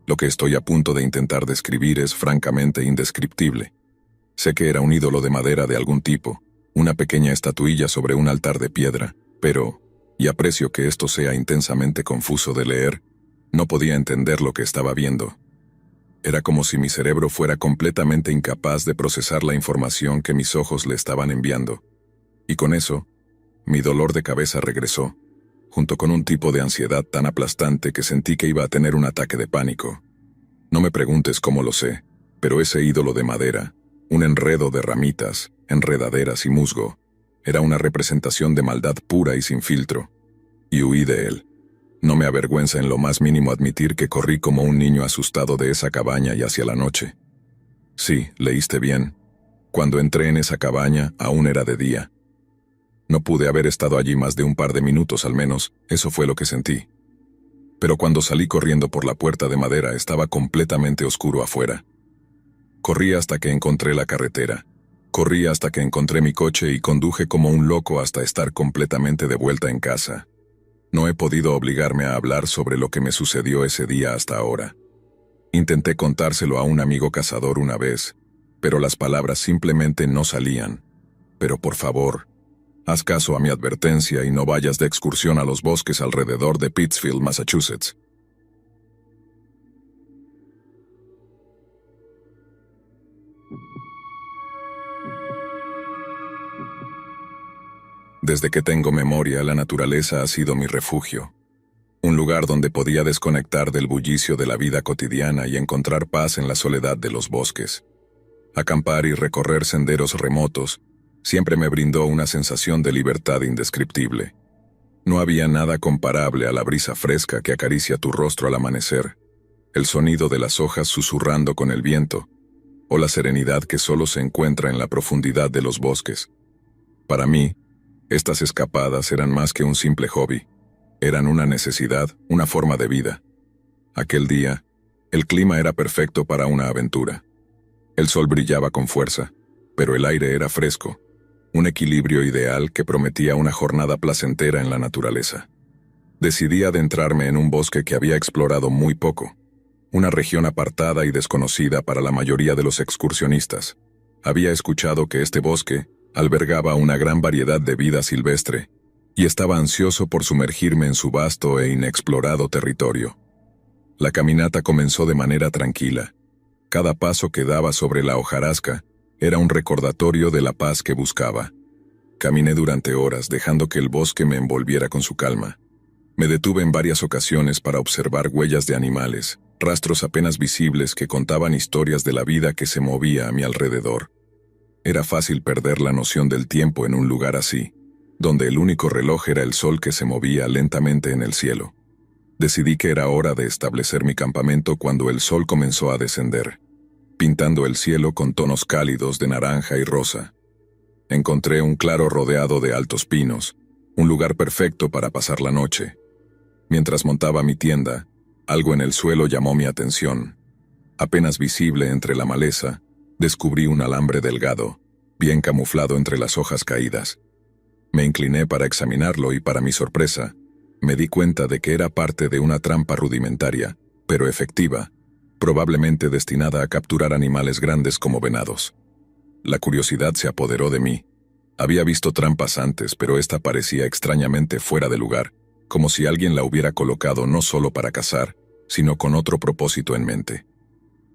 [SPEAKER 1] Lo que estoy a punto de intentar describir es francamente indescriptible. Sé que era un ídolo de madera de algún tipo, una pequeña estatuilla sobre un altar de piedra, pero, y aprecio que esto sea intensamente confuso de leer, no podía entender lo que estaba viendo. Era como si mi cerebro fuera completamente incapaz de procesar la información que mis ojos le estaban enviando. Y con eso, mi dolor de cabeza regresó, junto con un tipo de ansiedad tan aplastante que sentí que iba a tener un ataque de pánico. No me preguntes cómo lo sé, pero ese ídolo de madera, un enredo de ramitas, enredaderas y musgo, era una representación de maldad pura y sin filtro. Y huí de él. No me avergüenza en lo más mínimo admitir que corrí como un niño asustado de esa cabaña y hacia la noche. Sí, leíste bien. Cuando entré en esa cabaña, aún era de día. No pude haber estado allí más de un par de minutos al menos, eso fue lo que sentí. Pero cuando salí corriendo por la puerta de madera estaba completamente oscuro afuera. Corrí hasta que encontré la carretera. Corrí hasta que encontré mi coche y conduje como un loco hasta estar completamente de vuelta en casa. No he podido obligarme a hablar sobre lo que me sucedió ese día hasta ahora. Intenté contárselo a un amigo cazador una vez, pero las palabras simplemente no salían. Pero por favor, haz caso a mi advertencia y no vayas de excursión a los bosques alrededor de Pittsfield, Massachusetts. Desde que tengo memoria, la naturaleza ha sido mi refugio. Un lugar donde podía desconectar del bullicio de la vida cotidiana y encontrar paz en la soledad de los bosques. Acampar y recorrer senderos remotos siempre me brindó una sensación de libertad indescriptible. No había nada comparable a la brisa fresca que acaricia tu rostro al amanecer, el sonido de las hojas susurrando con el viento, o la serenidad que solo se encuentra en la profundidad de los bosques. Para mí, estas escapadas eran más que un simple hobby. Eran una necesidad, una forma de vida. Aquel día, El clima era perfecto para una aventura. El sol brillaba con fuerza, pero el aire era fresco, un equilibrio ideal que prometía una jornada placentera en la naturaleza. Decidí adentrarme en un bosque que había explorado muy poco, una región apartada y desconocida para la mayoría de los excursionistas. Había escuchado que este bosque albergaba una gran variedad de vida silvestre, y estaba ansioso por sumergirme en su vasto e inexplorado territorio. La caminata comenzó de manera tranquila. Cada paso que daba sobre la hojarasca era un recordatorio de la paz que buscaba. Caminé durante horas, dejando que el bosque me envolviera con su calma. Me detuve en varias ocasiones para observar huellas de animales, rastros apenas visibles que contaban historias de la vida que se movía a mi alrededor. Era fácil perder la noción del tiempo en un lugar así, donde el único reloj era el sol que se movía lentamente en el cielo. Decidí que era hora de establecer mi campamento cuando el sol comenzó a descender, pintando el cielo con tonos cálidos de naranja y rosa. Encontré un claro rodeado de altos pinos, un lugar perfecto para pasar la noche. Mientras montaba mi tienda, algo en el suelo llamó mi atención. Apenas visible entre la maleza, descubrí un alambre delgado, bien camuflado entre las hojas caídas. Me incliné para examinarlo y, para mi sorpresa, me di cuenta de que era parte de una trampa rudimentaria, pero efectiva, probablemente destinada a capturar animales grandes como venados. La curiosidad se apoderó de mí. Había visto trampas antes, pero esta parecía extrañamente fuera de lugar, como si alguien la hubiera colocado no solo para cazar, sino con otro propósito en mente.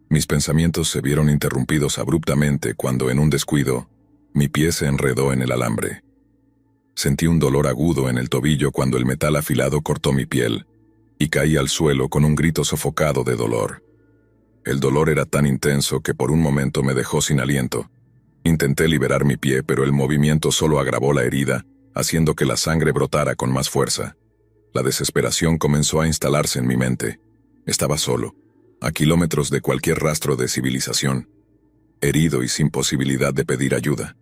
[SPEAKER 1] Mis pensamientos se vieron interrumpidos abruptamente cuando, en un descuido, mi pie se enredó en el alambre. Sentí un dolor agudo en el tobillo cuando el metal afilado cortó mi piel, y caí al suelo con un grito sofocado de dolor. El dolor era tan intenso que por un momento me dejó sin aliento. Intenté liberar mi pie, pero el movimiento solo agravó la herida, haciendo que la sangre brotara con más fuerza. La desesperación comenzó a instalarse en mi mente. Estaba solo, a kilómetros de cualquier rastro de civilización, herido y sin posibilidad de pedir ayuda.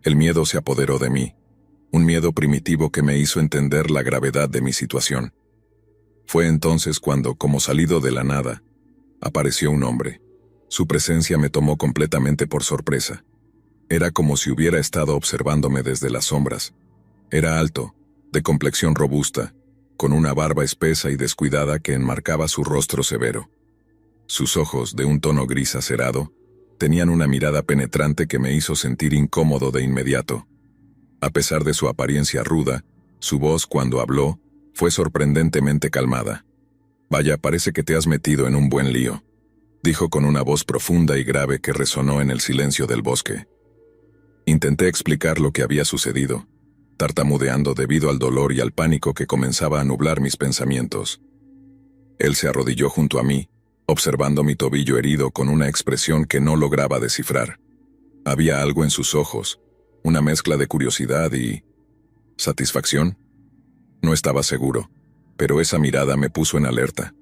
[SPEAKER 1] El miedo se apoderó de mí, un miedo primitivo que me hizo entender la gravedad de mi situación. Fue entonces cuando, como salido de la nada, apareció un hombre. Su presencia me tomó completamente por sorpresa. Era como si hubiera estado observándome desde las sombras. Era alto, de complexión robusta, con una barba espesa y descuidada que enmarcaba su rostro severo. Sus ojos, de un tono gris acerado, tenían una mirada penetrante que me hizo sentir incómodo de inmediato. A pesar de su apariencia ruda, su voz, cuando habló, fue sorprendentemente calmada. «Vaya, parece que te has metido en un buen lío», dijo con una voz profunda y grave que resonó en el silencio del bosque. Intenté explicar lo que había sucedido, tartamudeando debido al dolor y al pánico que comenzaba a nublar mis pensamientos. Él se arrodilló junto a mí, observando mi tobillo herido con una expresión que no lograba descifrar. Había algo en sus ojos, una mezcla de curiosidad y ¿satisfacción? No estaba seguro, pero esa mirada me puso en alerta.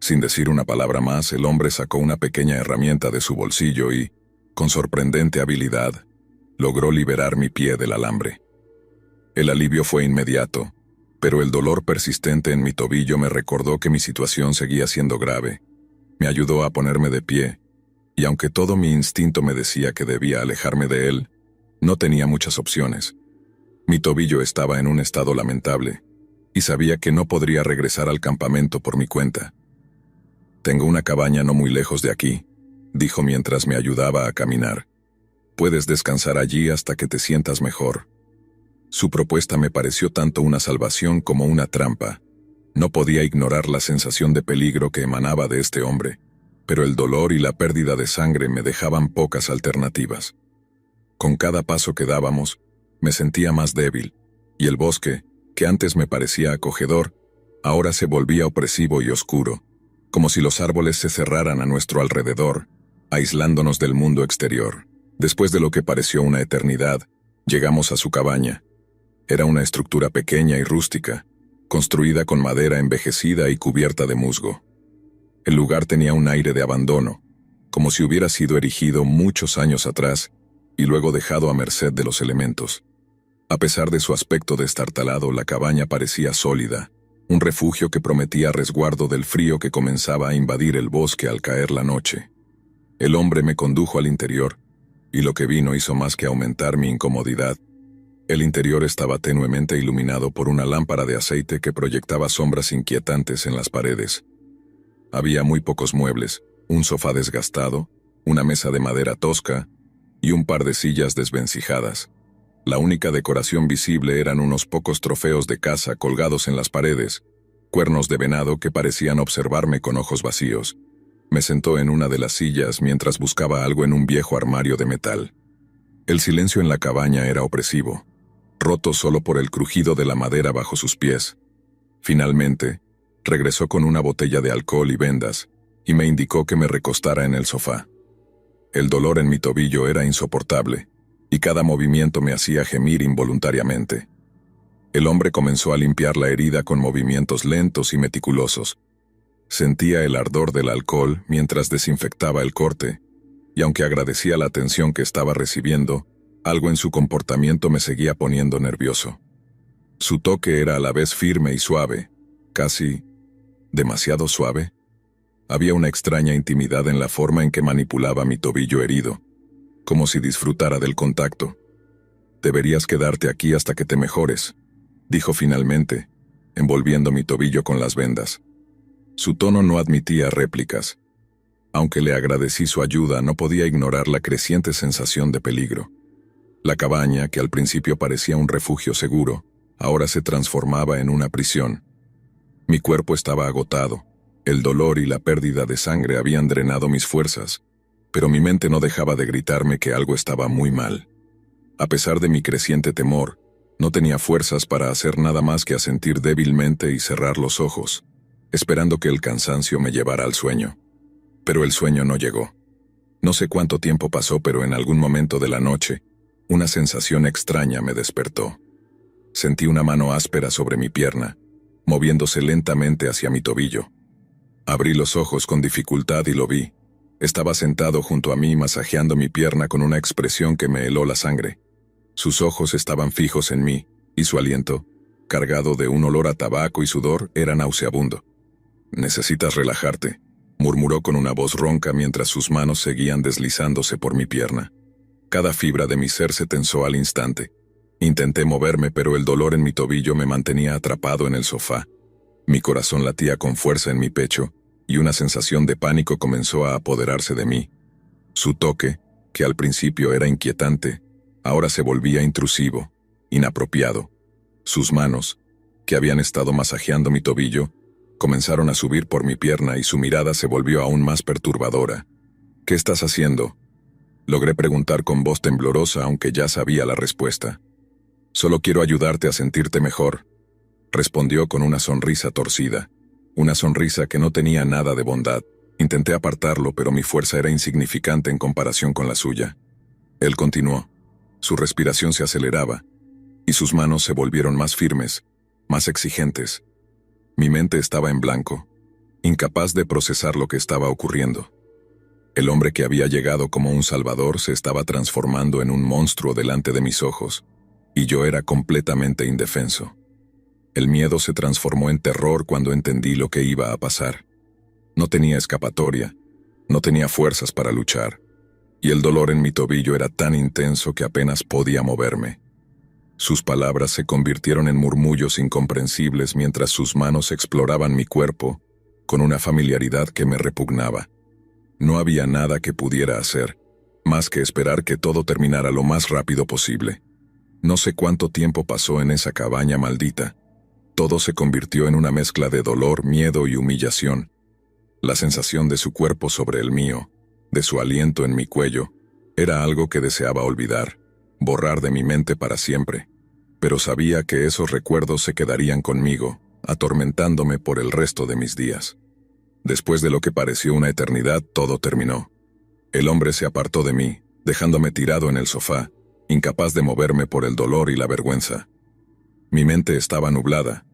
[SPEAKER 1] Sin decir una palabra más, el hombre sacó una pequeña herramienta de su bolsillo y, con sorprendente habilidad, logró liberar mi pie del alambre. El alivio fue inmediato, pero el dolor persistente en mi tobillo me recordó que mi situación seguía siendo grave. Me ayudó a ponerme de pie, y aunque todo mi instinto me decía que debía alejarme de él, no tenía muchas opciones. Mi tobillo estaba en un estado lamentable, y sabía que no podría regresar al campamento por mi cuenta. «Tengo una cabaña no muy lejos de aquí», dijo mientras me ayudaba a caminar. «Puedes descansar allí hasta que te sientas mejor». Su propuesta me pareció tanto una salvación como una trampa. No podía ignorar la sensación de peligro que emanaba de este hombre, pero el dolor y la pérdida de sangre me dejaban pocas alternativas. Con cada paso que dábamos, me sentía más débil, y el bosque, que antes me parecía acogedor, ahora se volvía opresivo y oscuro, como si los árboles se cerraran a nuestro alrededor, aislándonos del mundo exterior. Después de lo que pareció una eternidad, llegamos a su cabaña. Era una estructura pequeña y rústica, construida con madera envejecida y cubierta de musgo. El lugar tenía un aire de abandono, como si hubiera sido erigido muchos años atrás y luego dejado a merced de los elementos. A pesar de su aspecto destartalado, la cabaña parecía sólida, un refugio que prometía resguardo del frío que comenzaba a invadir el bosque al caer la noche. El hombre me condujo al interior, y lo que vi no hizo más que aumentar mi incomodidad. El interior estaba tenuemente iluminado por una lámpara de aceite que proyectaba sombras inquietantes en las paredes. Había muy pocos muebles, un sofá desgastado, una mesa de madera tosca y un par de sillas desvencijadas. La única decoración visible eran unos pocos trofeos de caza colgados en las paredes, cuernos de venado que parecían observarme con ojos vacíos. Me sentó en una de las sillas mientras buscaba algo en un viejo armario de metal. El silencio en la cabaña era opresivo, roto solo por el crujido de la madera bajo sus pies. Finalmente, regresó con una botella de alcohol y vendas, y me indicó que me recostara en el sofá. El dolor en mi tobillo era insoportable, y cada movimiento me hacía gemir involuntariamente. El hombre comenzó a limpiar la herida con movimientos lentos y meticulosos. Sentía el ardor del alcohol mientras desinfectaba el corte, y aunque agradecía la atención que estaba recibiendo, algo en su comportamiento me seguía poniendo nervioso. Su toque era a la vez firme y suave, casi demasiado suave. Había una extraña intimidad en la forma en que manipulaba mi tobillo herido, como si disfrutara del contacto. «Deberías quedarte aquí hasta que te mejores», dijo finalmente, envolviendo mi tobillo con las vendas. Su tono no admitía réplicas. Aunque le agradecí su ayuda, no podía ignorar la creciente sensación de peligro. La cabaña, que al principio parecía un refugio seguro, ahora se transformaba en una prisión. Mi cuerpo estaba agotado, el dolor y la pérdida de sangre habían drenado mis fuerzas, pero mi mente no dejaba de gritarme que algo estaba muy mal. A pesar de mi creciente temor, no tenía fuerzas para hacer nada más que asentir débilmente y cerrar los ojos, esperando que el cansancio me llevara al sueño. Pero el sueño no llegó. No sé cuánto tiempo pasó, pero en algún momento de la noche, una sensación extraña me despertó. Sentí una mano áspera sobre mi pierna, moviéndose lentamente hacia mi tobillo. Abrí los ojos con dificultad y lo vi. Estaba sentado junto a mí masajeando mi pierna con una expresión que me heló la sangre. Sus ojos estaban fijos en mí, y su aliento, cargado de un olor a tabaco y sudor, era nauseabundo. «Necesitas relajarte», murmuró con una voz ronca mientras sus manos seguían deslizándose por mi pierna. Cada fibra de mi ser se tensó al instante. Intenté moverme, pero el dolor en mi tobillo me mantenía atrapado en el sofá. Mi corazón latía con fuerza en mi pecho, y una sensación de pánico comenzó a apoderarse de mí. Su toque, que al principio era inquietante, ahora se volvía intrusivo, inapropiado. Sus manos, que habían estado masajeando mi tobillo, comenzaron a subir por mi pierna y su mirada se volvió aún más perturbadora. «¿Qué estás haciendo?», logré preguntar con voz temblorosa, aunque ya sabía la respuesta. «Solo quiero ayudarte a sentirte mejor», respondió con una sonrisa torcida, una sonrisa que no tenía nada de bondad. Intenté apartarlo, pero mi fuerza era insignificante en comparación con la suya. Él continuó. Su respiración se aceleraba, y sus manos se volvieron más firmes, más exigentes. Mi mente estaba en blanco, incapaz de procesar lo que estaba ocurriendo. El hombre que había llegado como un salvador se estaba transformando en un monstruo delante de mis ojos, y yo era completamente indefenso. El miedo se transformó en terror cuando entendí lo que iba a pasar. No tenía escapatoria, no tenía fuerzas para luchar, y el dolor en mi tobillo era tan intenso que apenas podía moverme. Sus palabras se convirtieron en murmullos incomprensibles mientras sus manos exploraban mi cuerpo con una familiaridad que me repugnaba. No había nada que pudiera hacer, más que esperar que todo terminara lo más rápido posible. No sé cuánto tiempo pasó en esa cabaña maldita. Todo se convirtió en una mezcla de dolor, miedo y humillación. La sensación de su cuerpo sobre el mío, de su aliento en mi cuello, era algo que deseaba olvidar, borrar de mi mente para siempre. Pero sabía que esos recuerdos se quedarían conmigo, atormentándome por el resto de mis días. Después de lo que pareció una eternidad, todo terminó. El hombre se apartó de mí, dejándome tirado en el sofá, incapaz de moverme por el dolor y la vergüenza. Mi mente estaba nublada,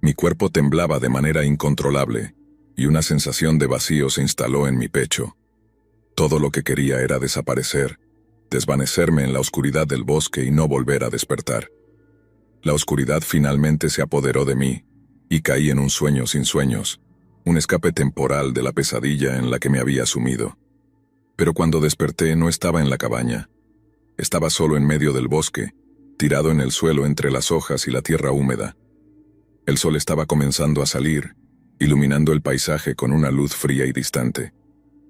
[SPEAKER 1] mi cuerpo temblaba de manera incontrolable, y una sensación de vacío se instaló en mi pecho. Todo lo que quería era desaparecer, desvanecerme en la oscuridad del bosque y no volver a despertar. La oscuridad finalmente se apoderó de mí, y caí en un sueño sin sueños, un escape temporal de la pesadilla en la que me había sumido. Pero cuando desperté no estaba en la cabaña. Estaba solo en medio del bosque, tirado en el suelo entre las hojas y la tierra húmeda. El sol estaba comenzando a salir, iluminando el paisaje con una luz fría y distante.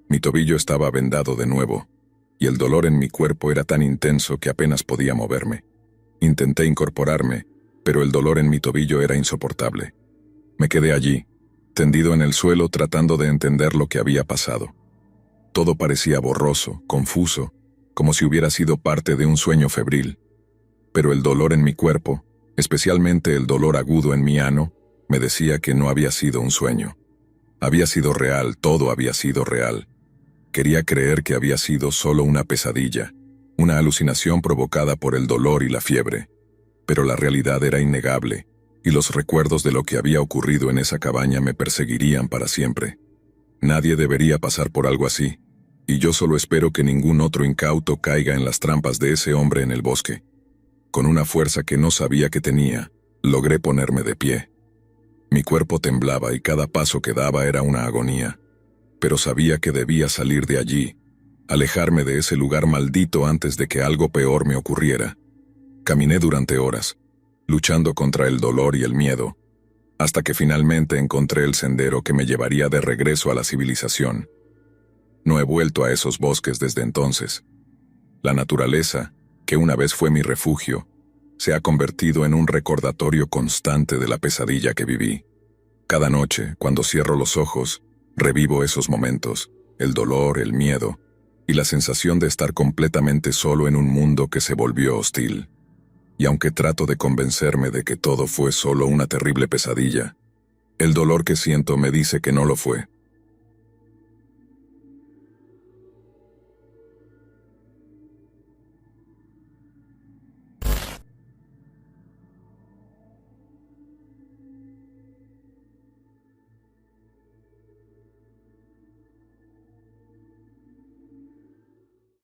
[SPEAKER 1] Mi tobillo estaba vendado de nuevo, y el dolor en mi cuerpo era tan intenso que apenas podía moverme. Intenté incorporarme, pero el dolor en mi tobillo era insoportable. Me quedé allí, tendido en el suelo tratando de entender lo que había pasado. Todo parecía borroso, confuso, como si hubiera sido parte de un sueño febril. Pero el dolor en mi cuerpo, especialmente el dolor agudo en mi ano, me decía que no había sido un sueño. Había sido real, todo había sido real. Quería creer que había sido solo una pesadilla, una alucinación provocada por el dolor y la fiebre. Pero la realidad era innegable, y los recuerdos de lo que había ocurrido en esa cabaña me perseguirían para siempre. Nadie debería pasar por algo así, y yo solo espero que ningún otro incauto caiga en las trampas de ese hombre en el bosque. Con una fuerza que no sabía que tenía, logré ponerme de pie. Mi cuerpo temblaba y cada paso que daba era una agonía, pero sabía que debía salir de allí, alejarme de ese lugar maldito antes de que algo peor me ocurriera. Caminé durante horas, luchando contra el dolor y el miedo, hasta que finalmente encontré el sendero que me llevaría de regreso a la civilización. No he vuelto a esos bosques desde entonces. La naturaleza, que una vez fue mi refugio, se ha convertido en un recordatorio constante de la pesadilla que viví. Cada noche, cuando cierro los ojos, revivo esos momentos, el dolor, el miedo, y la sensación de estar completamente solo en un mundo que se volvió hostil. Y aunque trato de convencerme de que todo fue solo una terrible pesadilla, el dolor que siento me dice que no lo fue.